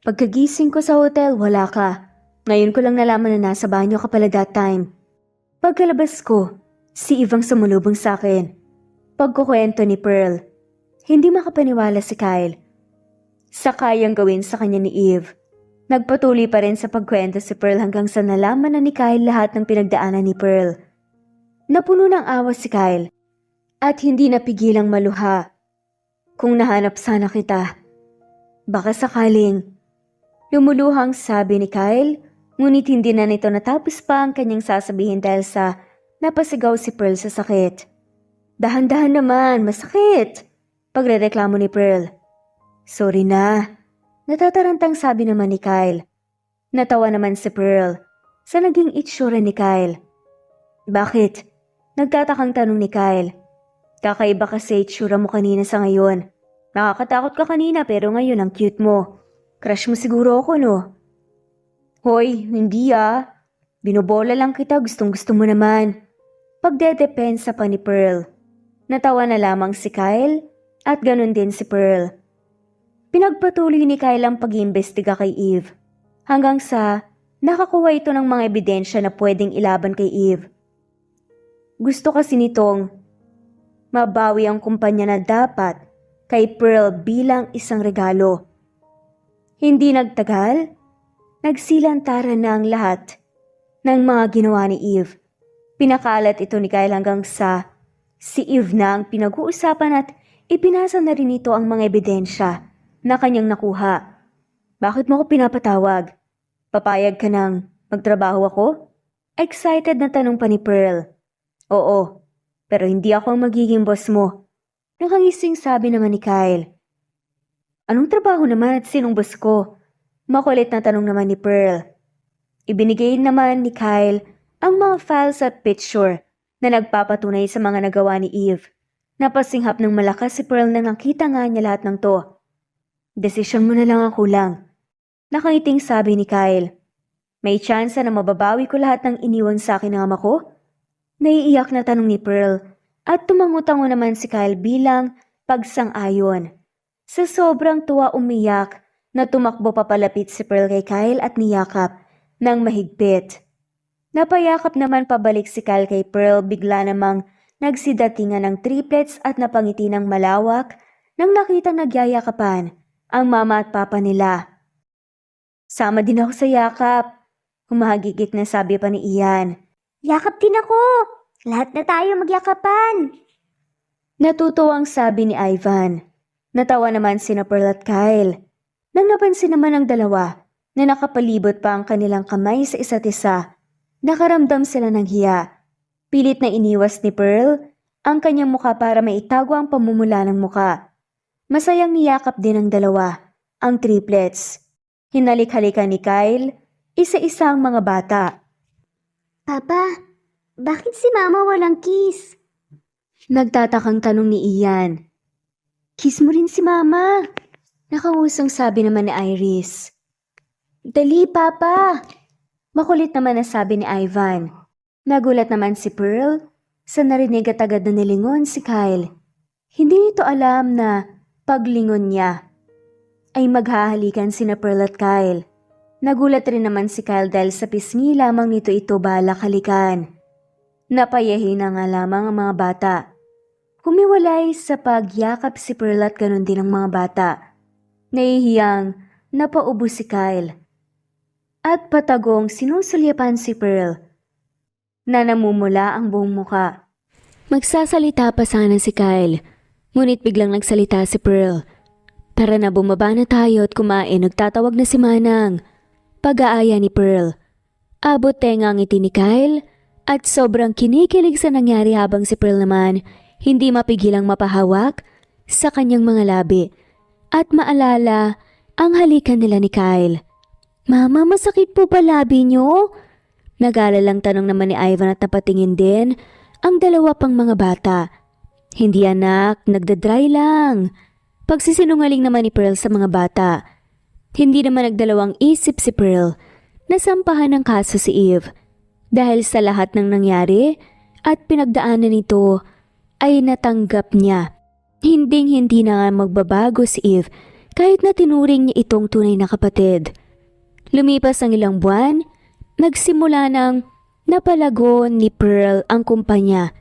Pagkagising ko sa hotel, wala ka. Ngayon ko lang nalaman na nasa banyo ka pala that time. Pagkalabas ko, si Eve ang sumulubong sa akin. Pagkukwento ni Pearl, hindi makapaniwala si Kyle sa kayang gawin sa kanya ni Eve. Nagpatuloy pa rin sa pagkwento si Pearl hanggang sa nalaman na ni Kyle lahat ng pinagdaanan ni Pearl. Napuno ng awa si Kyle at hindi napigilang maluha. Kung nahanap sana kita, baka sakaling. Lumuluhang sabi ni Kyle, ngunit hindi na nito natapos pa ang kanyang sasabihin dahil sa napasigaw si Pearl sa sakit. Dahan-dahan naman, masakit! Pagrereklamo ni Pearl. Sorry na. Natatarantang sabi naman ni Kyle. Natawa naman si Pearl sa naging itsura ni Kyle. Bakit? Nagtatakang tanong ni Kyle. Kakaiba kasi itsura mo kanina sa ngayon. Nakakatakot ka kanina pero ngayon ang cute mo. Crush mo siguro ako, no? Hoy, hindi ah. Binobola lang kita, gustong-gusto mo naman. Pagdedepensa pa ni Pearl. Natawa na lamang si Kyle at ganun din si Pearl. Pinagpatuloy ni Kyle ang pag-iimbestiga kay Eve hanggang sa nakakuha ito ng mga ebidensya na pwedeng ilaban kay Eve. Gusto kasi nitong mabawi ang kumpanya na dapat kay Pearl bilang isang regalo. Hindi nagtagal, nagsilantaran na ang lahat ng mga ginawa ni Eve. Pinakalat ito ni Kyle hanggang sa si Eve na ang pinag-uusapan at ipinasa na rin ito ang mga ebidensya na kanyang nakuha. Bakit mo ko pinapatawag? Papayag ka nang magtrabaho ako? Excited na tanong pa ni Pearl. Oo, pero hindi ako ang magiging boss mo. Nakangising sabi naman ni Kyle. Anong trabaho naman at sinong boss ko? Makulit na tanong naman ni Pearl. Ibinigay naman ni Kyle ang mga files at picture na nagpapatunay sa mga nagawa ni Eve. Napasinghap ng malakas si Pearl na nakita nga niya lahat ng to. Desisyon mo na lang ang kulang. Nakangiting sabi ni Kyle. May tsansa na mababawi ko lahat ng iniwan sa akin ng ama ko? Naiiyak na tanong ni Pearl at tumangutango naman si Kyle bilang pagsang-ayon. Sa sobrang tuwa umiyak na tumakbo papalapit si Pearl kay Kyle at niyakap ng mahigpit. Napayakap naman pabalik si Kyle kay Pearl, bigla namang nagsidatingan ng triplets at napangiti ng malawak nang nakitang nagyayakapan ang mama at papa nila. Sama din ako sa yakap, humahagikik na sabi pa ni Ian. Yakap din ako! Lahat na tayo magyakapan! Natutuwang sabi ni Ivan. Natawa naman sina Pearl at Kyle. Nang napansin naman ng dalawa na nakapalibot pa ang kanilang kamay sa isa't isa, nakaramdam sila ng hiya. Pilit na iniwas ni Pearl ang kanyang muka para maitago ang pamumula ng muka. Masayang niyakap din ng dalawa ang triplets. Hinalik-halikan ni Kyle, isa-isa ang mga bata. Papa, bakit si Mama walang kiss? Nagtatakang tanong ni Ian. Kiss mo rin si Mama. Nakangusong sabi naman ni Iris. Dali, Papa! Makulit naman na sabi ni Ivan. Nagulat naman si Pearl sa narinig at agad na nilingon si Kyle. Hindi nito alam na paglingon niya ay maghahalikan sina Pearl at Kyle. Nagulat rin naman si Kyle dahil sa pisngi lamang nito ito balak halikan. Napayahin na nga lamang ang mga bata. Humiwalay sa pagyakap si Pearl at ganun din ang mga bata. Nahihiyang napaubo si Kyle. At patagong sinusulyapan si Pearl na namumula ang buong muka. Magsasalita pa sana si Kyle, ngunit biglang nagsalita si Pearl. Tara na, bumaba na tayo at kumain, nagtatawag na si Manang. Pag-aaya ni Pearl. Abot tenga ang ngiti ni Kyle at sobrang kinikilig sa nangyari habang si Pearl naman hindi mapigilang mapahawak sa kanyang mga labi at maalala ang halikan nila ni Kyle. Mama, masakit po ba labi niyo? Nag-aalalang tanong naman ni Ivan at napatingin din ang dalawa pang mga bata. Hindi anak, nagdadry lang. Pagsisinungaling naman ni Pearl sa mga bata. Hindi naman nagdalawang isip si Pearl na sampahan ng kaso si Eve. Dahil sa lahat ng nangyari at pinagdaanan nito ay natanggap niya. Hinding-hindi na nga magbabago si Eve kahit na tinuring niya itong tunay na kapatid. Lumipas ang ilang buwan, nagsimula ng napalago ni Pearl ang kumpanya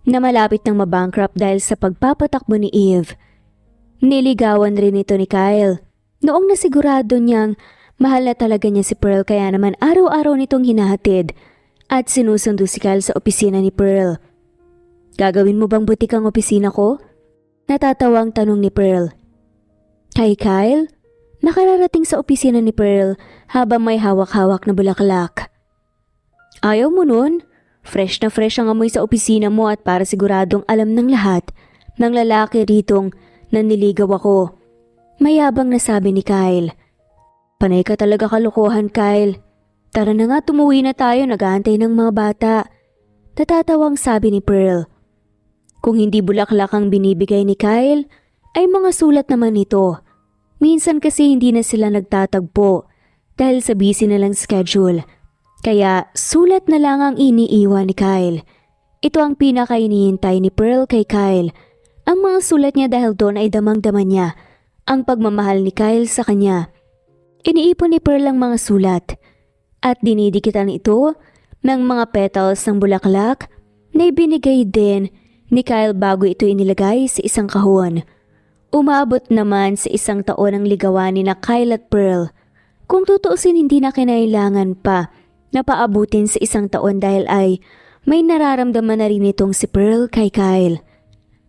na malapit ng mabankrupt dahil sa pagpapatakbo ni Eve. Niligawan rin ito ni Kyle. Noong nasigurado niyang mahal na talaga niya si Pearl kaya naman araw-araw nitong hinahatid at sinusundo si Kyle sa opisina ni Pearl. Gagawin mo bang butik ang opisina ko? Natatawang tanong ni Pearl. Kay Kyle, nakararating sa opisina ni Pearl habang may hawak-hawak na bulaklak. Ayaw mo nun? Fresh na fresh ang amoy sa opisina mo at para siguradong alam ng lahat ng lalaki ritong naniligaw ako. Mayabang na sabi ni Kyle. Panay ka talaga kalokohan, Kyle. Tara na nga, tumuwi na tayo, nag-aantay ng mga bata. Natatawang sabi ni Pearl. Kung hindi bulaklak ang binibigay ni Kyle, ay mga sulat naman ito. Minsan kasi hindi na sila nagtatagpo dahil sa busy nilang schedule. Kaya sulat na lang ang iniiwan ni Kyle. Ito ang pinakainihintay ni Pearl kay Kyle. Ang mga sulat niya dahil doon ay damang-dama niya ang pagmamahal ni Kyle sa kanya. Iniipon ni Pearl ang mga sulat at dinidikitan ito ng mga petals ng bulaklak na ibinigay din ni Kyle bago ito inilagay sa isang kahon. Umabot naman sa 1 taon ang ligawan ni na Kyle at Pearl. Kung tutuusin, hindi na kinailangan pa na paabutin sa 1 taon dahil ay may nararamdaman na rin itong si Pearl kay Kyle.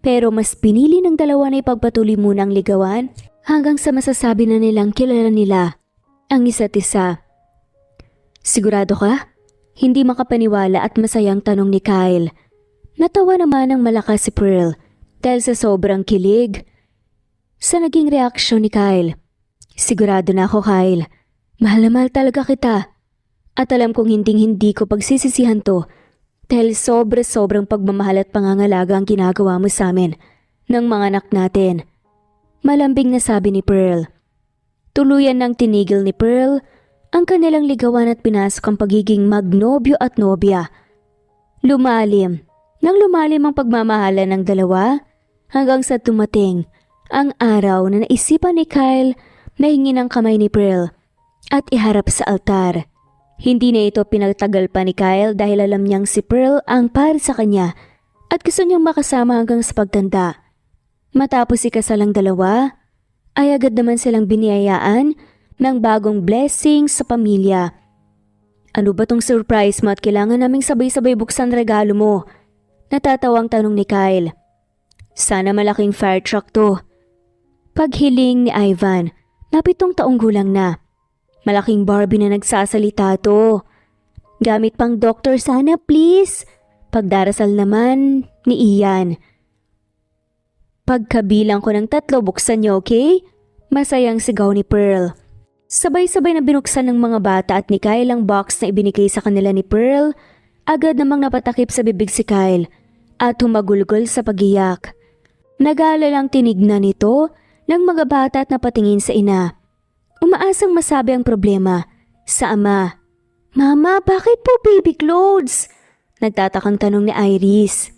Pero mas pinili ng dalawa na ipagpatuloy muna ang ligawan hanggang sa masasabi na nilang kilala nila ang isa't isa. Sigurado ka? Hindi makapaniwala at masayang tanong ni Kyle. Natawa naman ng malakas si Pearl dahil sa sobrang kilig sa naging reaksyon ni Kyle. Sigurado na ako, Kyle. Mahal na mahal talaga kita. At alam kong hindi ko pagsisisihan to dahil sobrang pagmamahal at pangangalaga ang ginagawa mo sa amin ng mga anak natin. Malambing na sabi ni Pearl. Tuluyan nang tinigil ni Pearl ang kanilang ligawan at pinasok ang pagiging magnobyo at nobya. Lumalim ang pagmamahalan ng dalawa hanggang sa tumating ang araw na naisipan ni Kyle na hingin ang kamay ni Pearl at iharap sa altar. Hindi na ito pinagtagal pa ni Kyle dahil alam niyang si Pearl ang para sa kanya at gusto niyang makasama hanggang sa pagtanda. Matapos ikasal ang dalawa, ay agad naman silang biniyayaan ng bagong blessing sa pamilya. Ano ba tong surprise mo at kailangan naming sabay-sabay buksan regalo mo? Natatawang tanong ni Kyle. Sana malaking fire truck to. Paghiling ni Ivan, na 7 taong gulang na. Malaking Barbie na nagsasalita to. Gamit pang doktor sana please. Pagdarasal naman ni Ian. Pagkabilang ko ng 3, buksan niyo, okay? Masayang sigaw ni Pearl. Sabay-sabay na binuksan ng mga bata at ni Kyle ang box na ibinigay sa kanila ni Pearl. Agad namang napatakip sa bibig si Kyle at humagulgol sa pagiyak. Nag-aalalang tinignan nito ng mga bata at napatingin sa ina. Umaasang masabi ang problema sa ama. Mama, bakit po baby clothes? Nagtatakang tanong ni Iris.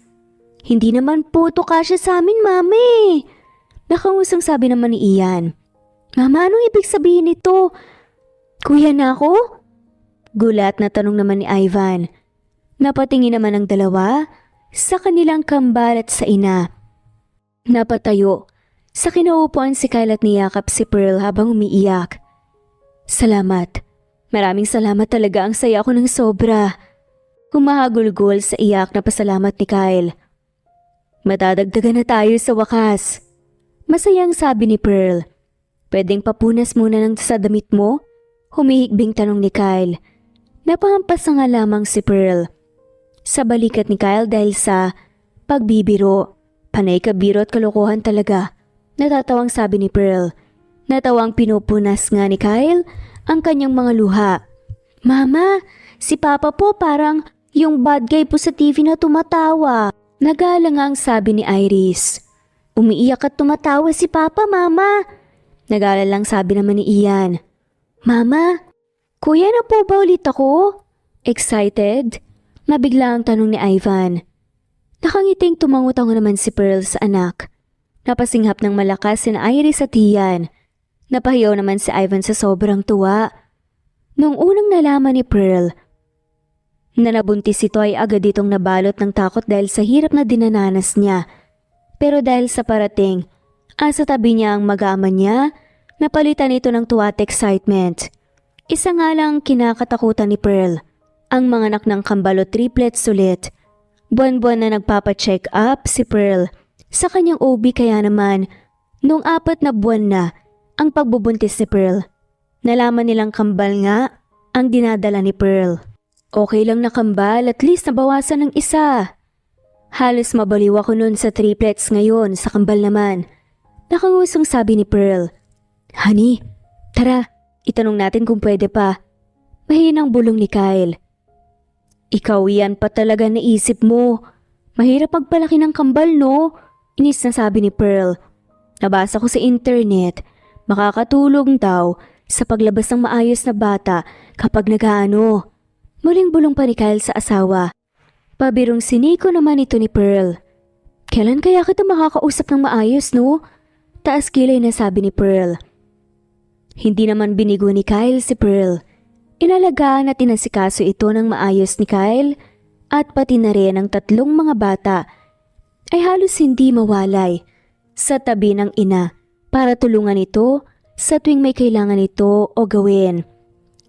Hindi naman po to kasya sa amin, mami. Nakangusang sabi naman ni Ian. Mama, anong ibig sabihin nito? Kuya na ako? Gulat na tanong naman ni Ivan. Napatingin naman ang dalawa sa kanilang kambal at sa ina. Napatayo. Sa kinaupuan si Kyle at niyakap si Pearl habang umiiyak. Salamat. Maraming salamat talaga, ang saya ko ng sobra. Humahagulgol sa iyak na pasalamat ni Kyle. Matadagdagan na tayo sa wakas. Masayang sabi ni Pearl. Pwedeng papunas muna ng sa damit mo? Humihikbing tanong ni Kyle. Napahampas na nga lamang si Pearl sa balikat ni Kyle dahil sa pagbibiro. Panay ka biro at kalokohan talaga. Natatawang sabi ni Pearl. Natawang pinupunas nga ni Kyle ang kanyang mga luha. Mama, si Papa po parang yung bad guy po sa TV na tumatawa. Nagalangang sabi ni Iris. Umiiyak at tumatawa si Papa, Mama. Nagalalang sabi naman ni Ian. Mama, kuya na po ba ulit ako? Excited? Nabigla ang tanong ni Ivan. Nakangiting tumangutango naman si Pearl sa anak. Napasinghap ng malakas si Iris at Ian. Napahiyaw naman si Ivan sa sobrang tuwa. Noong unang nalaman ni Pearl na nabuntis ito ay agad itong nabalot ng takot dahil sa hirap na dinananas niya. Pero dahil sa parating, sa tabi niya ang mag-ama niya, napalitan ito ng tuwa at excitement. Isa nga lang kinakatakutan ni Pearl, ang mga anak ng kambal o triplets ulit. Buwan-buwan na nagpapacheck up si Pearl sa kanyang OB kaya naman, noong 4 na buwan na ang pagbubuntis ni Pearl. Nalaman nilang kambal nga ang dinadala ni Pearl. Okay lang na kambal, at least nabawasan ng isa. Halos mabaliw ako nun sa triplets ngayon, sa kambal naman. Nakangusong sabi ni Pearl. Honey, tara, itanong natin kung pwede pa. Mahinang bulong ni Kyle. Ikaw yan pa talaga naisip mo. Mahirap magpalaki ng kambal, no? Inis na sabi ni Pearl. Nabasa ko sa internet, makakatulong daw sa paglabas ng maayos na bata kapag nag-aano. Muling bulong pa ni Kyle sa asawa. Pabirong siniko naman ito ni Pearl. Kailan kaya kita makakausap ng maayos, no? Taas kilay na sabi ni Pearl. Hindi naman binigo ni Kyle si Pearl. Inalagaan at inasikaso ito ng maayos ni Kyle at pati na rin ang tatlong mga bata ay halos hindi mawalay sa tabi ng ina para tulungan ito sa tuwing may kailangan ito o gawin.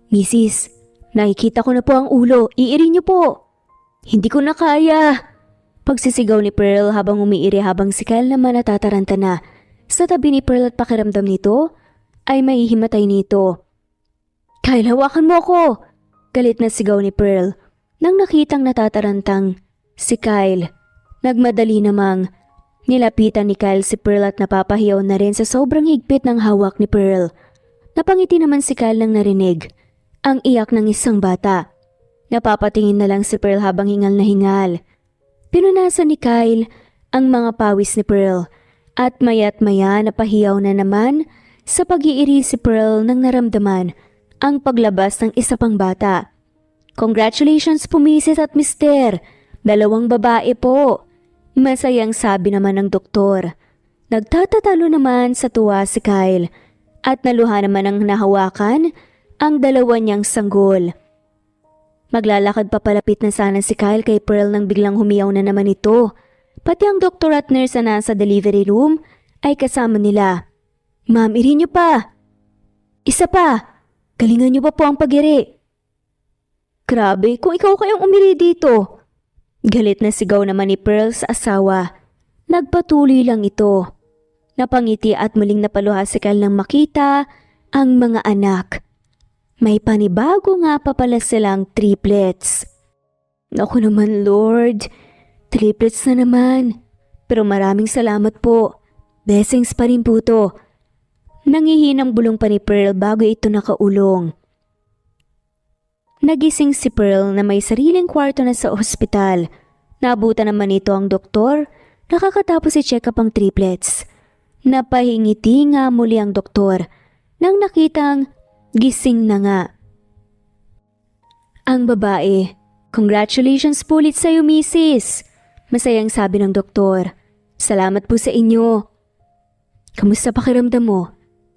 Misis, nakikita ko na po ang ulo, iiri niyo po. Hindi ko na kaya. Pagsisigaw ni Pearl habang umiiri habang si Kyle naman natataranta na. Sa tabi ni Pearl at pakiramdam nito ay maihimatay nito. Kyle, hawakan mo ako! Galit na sigaw ni Pearl nang nakitang natatarantang si Kyle. Nagmadali namang nilapitan ni Kyle si Pearl at napapahiyaw na rin sa sobrang higpit ng hawak ni Pearl. Napangiti naman si Kyle nang narinig ang iyak ng isang bata. Napapatingin na lang si Pearl habang hingal na hingal. Pinunasan ni Kyle ang mga pawis ni Pearl at maya't maya napahiyaw na naman sa pag-iiri si Pearl nang naramdaman ang paglabas ng isa pang bata. Congratulations po Mrs. at Mr. Dalawang babae po. Masayang sabi naman ng doktor. Nagtatatalo naman sa tuwa si Kyle at naluha naman ang nahawakan ang dalawa niyang sanggol. Maglalakad pa palapit na sana si Kyle kay Pearl nang biglang humiyaw na naman ito. Pati ang doktor at nurse na nasa delivery room ay kasama nila. Ma'am, iri niyo pa. Isa pa. Galingan niyo pa po ang pag-iri. Grabe, kung ikaw kayong umiri dito. Galit na sigaw naman ni Pearl sa asawa. Nagpatuloy lang ito. Napangiti at muling napaluha si Kyle nang makita ang mga anak. May panibago nga pa pala silang triplets. Naku naman Lord, triplets na naman. Pero maraming salamat po. Blessings pa rin po to. Nangihinang bulong pa ni Pearl bago ito nakaulong. Nagising si Pearl na may sariling kwarto na sa ospital. Naabutan naman ito ang doktor. Nakakatapos i-check up ang triplets. Napahingiti nga muli ang doktor nang nakitang gising na nga. Ang babae, congratulations po ulit sa'yo, Mrs. Masayang sabi ng doktor. Salamat po sa inyo. Kamusta pakiramdam mo?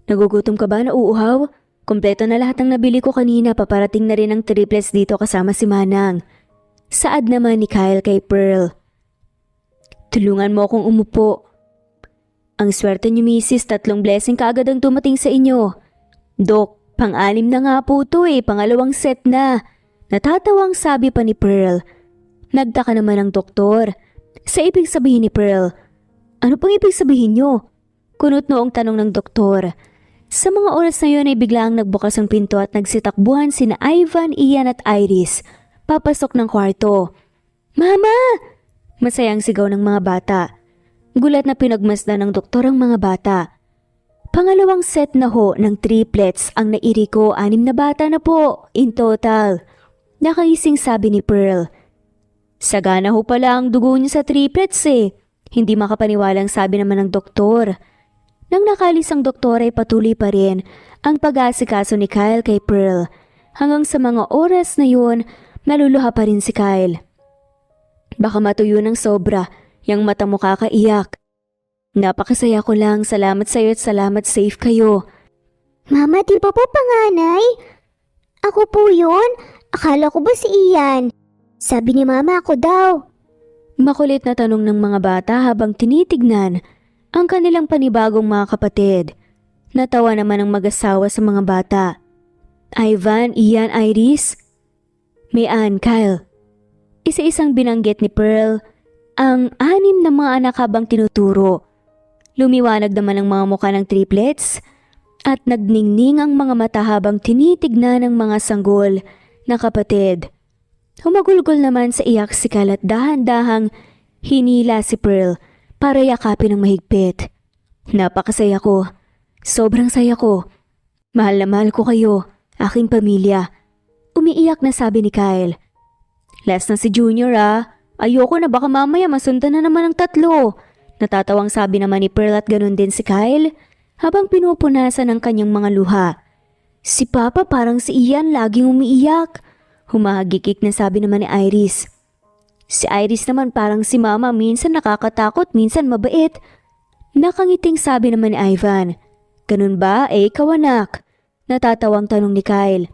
Nagugutom ka ba na uuhaw? Kompleto na lahat ng nabili ko kanina, paparating na rin ang triplets dito kasama si Manang. Saad naman ni Kyle kay Pearl. Tulungan mo akong umupo. Ang swerte niyo Mrs. 3 blessing kaagad ang dumating sa inyo. Dok, pang-anim na nga po to pangalawang set na. Natatawang sabi pa ni Pearl. Nagtaka naman ang doktor. Sa ibig sabihin ni Pearl. Ano pang ibig sabihin niyo? Kunot noong tanong ng doktor. Sa mga oras na yun ay biglang nagbukas ang pinto at nagsitakbuhan sina Ivan, Ian at Iris. Papasok ng kwarto. Mama! Masayang sigaw ng mga bata. Gulat na pinagmasdan ng doktor ang mga bata. Pangalawang set na ho ng triplets ang nairi ko, 6 na bata na po in total. Nakaising sabi ni Pearl. Sagana ho pala ang dugo niyo sa triplets Hindi makapaniwalang sabi naman ng doktor. Nang nakalis ang doktor ay patuloy pa rin ang pag-aasikaso ni Kyle kay Pearl. Hanggang sa mga oras na yun, naluluha pa rin si Kyle. Baka matuyo ng sobra, yung mata mo kakaiyak. Napakasaya ko lang, salamat sa'yo at salamat safe kayo. Mama, di ba po panganay? Ako po yun? Akala ko ba si Ian? Sabi ni Mama ako daw. Makulit na tanong ng mga bata habang tinitignan ang kanilang panibagong mga kapatid. Natawa naman ang mag-asawa sa mga bata. Ivan, Ian, Iris, Mayan, Kyle. Isa-isang binanggit ni Pearl ang 6 na mga anak habang tinuturo. Lumiwanag naman ang mga mukha ng triplets at nagningning ang mga mata habang tinitignan ang mga sanggol na kapatid. Humagulgol naman sa iyak si Kyle at dahan-dahang hinila si Pearl para yakapin ng mahigpit. Napakasaya ko. Sobrang saya ko. Mahal na mahal ko kayo, aking pamilya. Umiiyak na sabi ni Kyle. Last na si Junior Ayoko na baka mamaya masundan na naman ang 3. Natatawang sabi naman ni Pearl at ganun din si Kyle habang pinupunasan ang kanyang mga luha. Si Papa parang si Ian laging umiiyak. Humahagikik na sabi naman ni Iris. Si Iris naman parang si Mama, minsan nakakatakot, minsan mabait. Nakangiting sabi naman ni Ivan. Ganun ba? Ikaw anak? Natatawang tanong ni Kyle.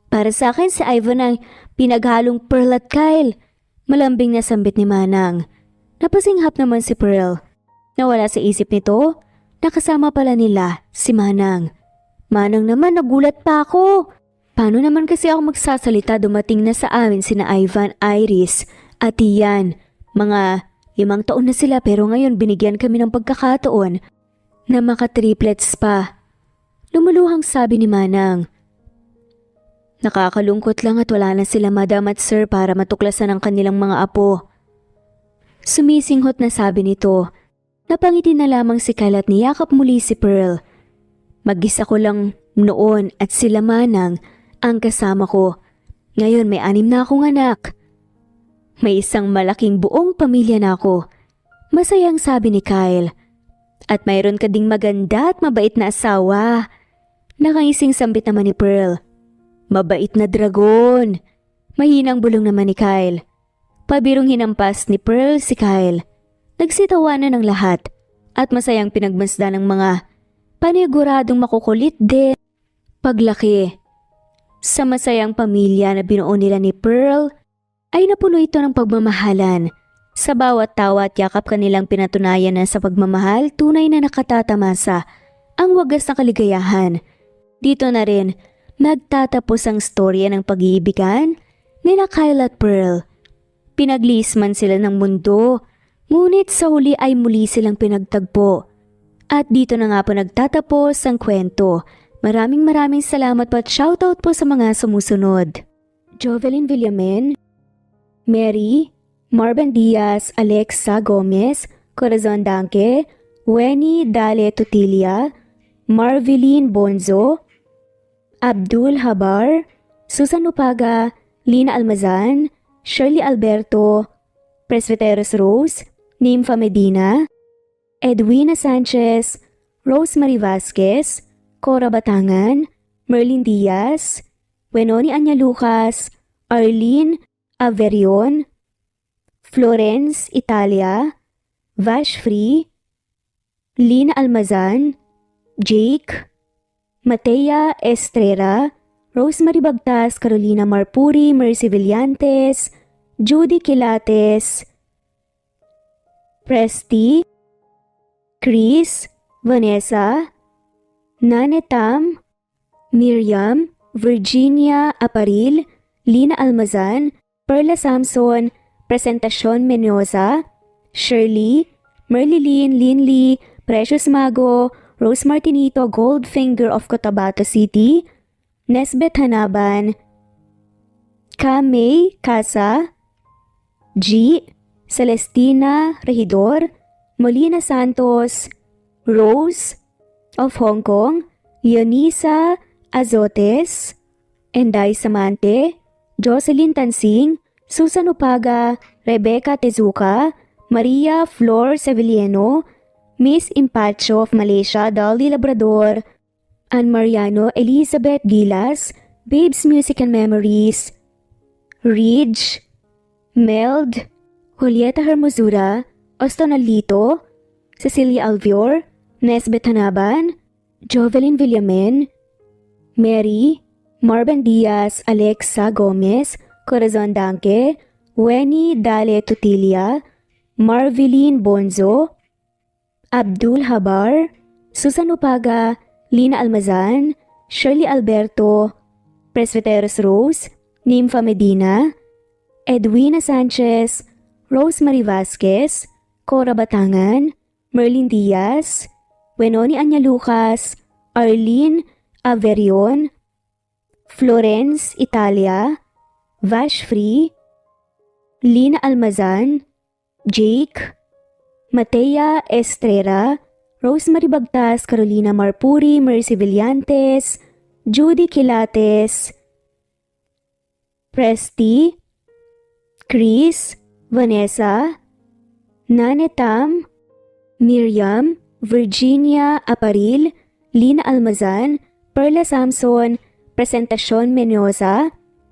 Para sa akin si Ivan ay pinaghalong Pearl at Kyle. Malambing na sambit ni Manang. Napasinghap naman si Pearl. Nawala sa isip nito, nakasama pala nila si Manang. Manang naman, nagulat pa ako. Paano naman kasi ako magsasalita, dumating na sa amin sina Ivan, Iris at Ian. Mga 5 taon na sila pero ngayon binigyan kami ng pagkakataon na maka-triplets pa. Lumuluhang sabi ni Manang. Nakakalungkot lang at wala na sila madam at sir para matuklasan ang kanilang mga apo. Sumisinghot na sabi nito. Napangiti na lamang si Kyle at niyakap muli si Pearl. Mag-isa ko lang noon at sila Manang ang kasama ko. Ngayon may 6 na akong anak. May isang malaking buong pamilya na ako. Masayang sabi ni Kyle. At mayroon ka ding maganda at mabait na asawa. Nakangising sambit naman ni Pearl. Mabait na dragon. Mahinang bulong naman ni Kyle. Pabirong hinampas ni Pearl si Kyle. Nagsitawanan ng lahat at masayang pinagmasda ng mga paniguradong makukulit din paglaki. Sa masayang pamilya na binuo nila ni Pearl, ay napuno ito ng pagmamahalan. Sa bawat tawa at yakap kanilang pinatunayan na sa pagmamahal, tunay na nakatatamasa ang wagas na kaligayahan. Dito na rin, nagtatapos ang storya ng pag-iibigan nila Kyle at Pearl. Pinagliis man sila ng mundo, ngunit sa huli ay muli silang pinagtagpo. At dito na nga po nagtatapos ang kwento. Maraming salamat po at shoutout po sa mga sumusunod. Jovelyn Villamen, Mary, Marvin Diaz, Alexa Gomez, Corazon Danque, Weni Dale Tutilia, Marveline Bonzo, Abdul Habar, Susan Upaga, Lina Almazan, Shirley Alberto, Presbyteros Rose, Nympha Medina, Edwina Sanchez, Rosemary Vasquez, Cora Batangan, Merlin Diaz, Wenoni Anya Lucas, Arlene Averion, Florence Italia, Vash Free, Lina Almazan, Jake, Matea Estrera, Rosemary Bagtas, Carolina Marpuri, Mercy Villantes, Judy Quilates, Presti, Chris, Vanessa, Nanetam, Miriam, Virginia Aparil, Lina Almazan, Perla Samson, Presentacion Mendoza, Shirley, Merlilyn Linley, Precious Mago, Rose Martinito Goldfinger of Cotabato City, Nesbeth Hanaban, Kamay Casa, G, Celestina Regidor, Molina Santos, Rose of Hong Kong, Leonisa Azotes, Enday Samante, Jocelyn Tansing, Susan Upaga, Rebecca Tezuka, Maria Flor Sevilleno, Miss Impacho of Malaysia, Dolly Labrador, Ann Mariano, Elizabeth Gilas, Babes Music and Memories, Ridge, Meld, Julieta Hermosura, Austin Alito, Cecilia Alvior, Nesbeth Hanaban, Jovelyn Villamen, Mary, Marvin Diaz, Alexa Gomez, Corazon Danque, Weni Dale Tutilia, Marveline Bonzo, Abdul Habar, Susan Upaga, Lina Almazan, Shirley Alberto, Presbyteros Rose, Nympha Medina, Edwina Sanchez, Rosemary Vasquez, Cora Batangan, Merlin Diaz, Wenoni Anya Lucas, Arlene Averion, Florence Italia, Vash Free, Lina Almazan, Jake, Matea Estrera, Rosemary Bagtas, Carolina Marpuri, Mercy Villantes, Judy Quilates, Presti, Chris, Vanessa, Nanetam, Miriam, Virginia Aparil, Lina Almazan, Perla Samson, Presentacion Mendoza,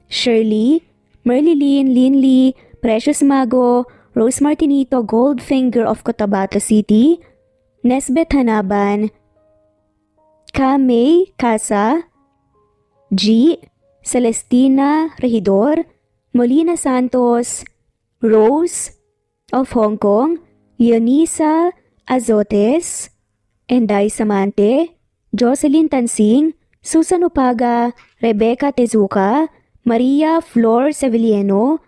Shirley, Merlilyn, Linley, Precious Mago, Rose Martinito Goldfinger of Cotabato City, Nesbeth Hanaban, May Casa, G. Celestina Regidor, Molina Santos, Rose of Hong Kong, Leonisa Azotes, Enday Samante, Jocelyn Tansing, Susan Upaga, Rebecca Tezuka, Maria Flor Sevillano,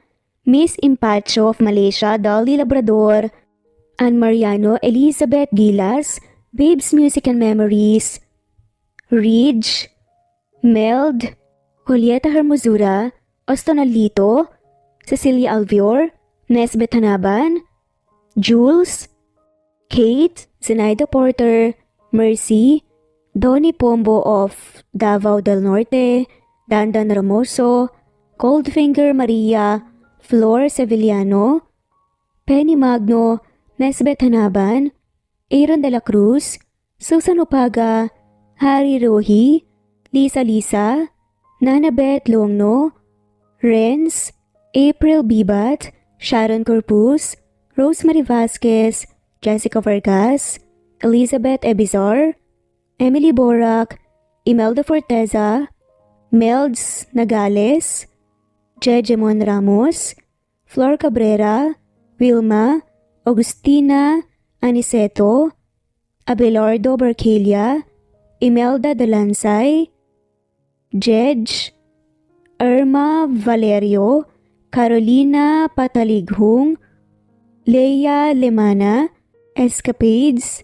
Miss Impacho of Malaysia, Dolly Labrador, Ann Mariano, Elizabeth Gilas, Babes Music and Memories, Ridge, Meld, Julieta Hermosura, Ostonalito, Cecilia Alvior, Nesbeth Hanaban, Jules, Kate, Zenaida Porter, Mercy, Donnie Pombo of Davao del Norte, Dandan Ramoso, Goldfinger Maria, Flor Sevillano, Penny Magno, Nesbeth Hanaban, Aaron de la Cruz, Susan Upaga, Harry Rohi, Lisa, Nanabeth Longno, Renz, April Bibat, Sharon Corpus, Rosemary Vasquez, Jessica Vargas, Elizabeth Ebizar, Emily Borak, Imelda Forteza, Melds Nagales, Jejemon Ramos, Flor Cabrera, Wilma, Augustina Aniceto, Abelardo Barcalia, Imelda Dalansay, Jedge, Irma Valerio, Carolina Patalighung, Leia Lemana, Escapades,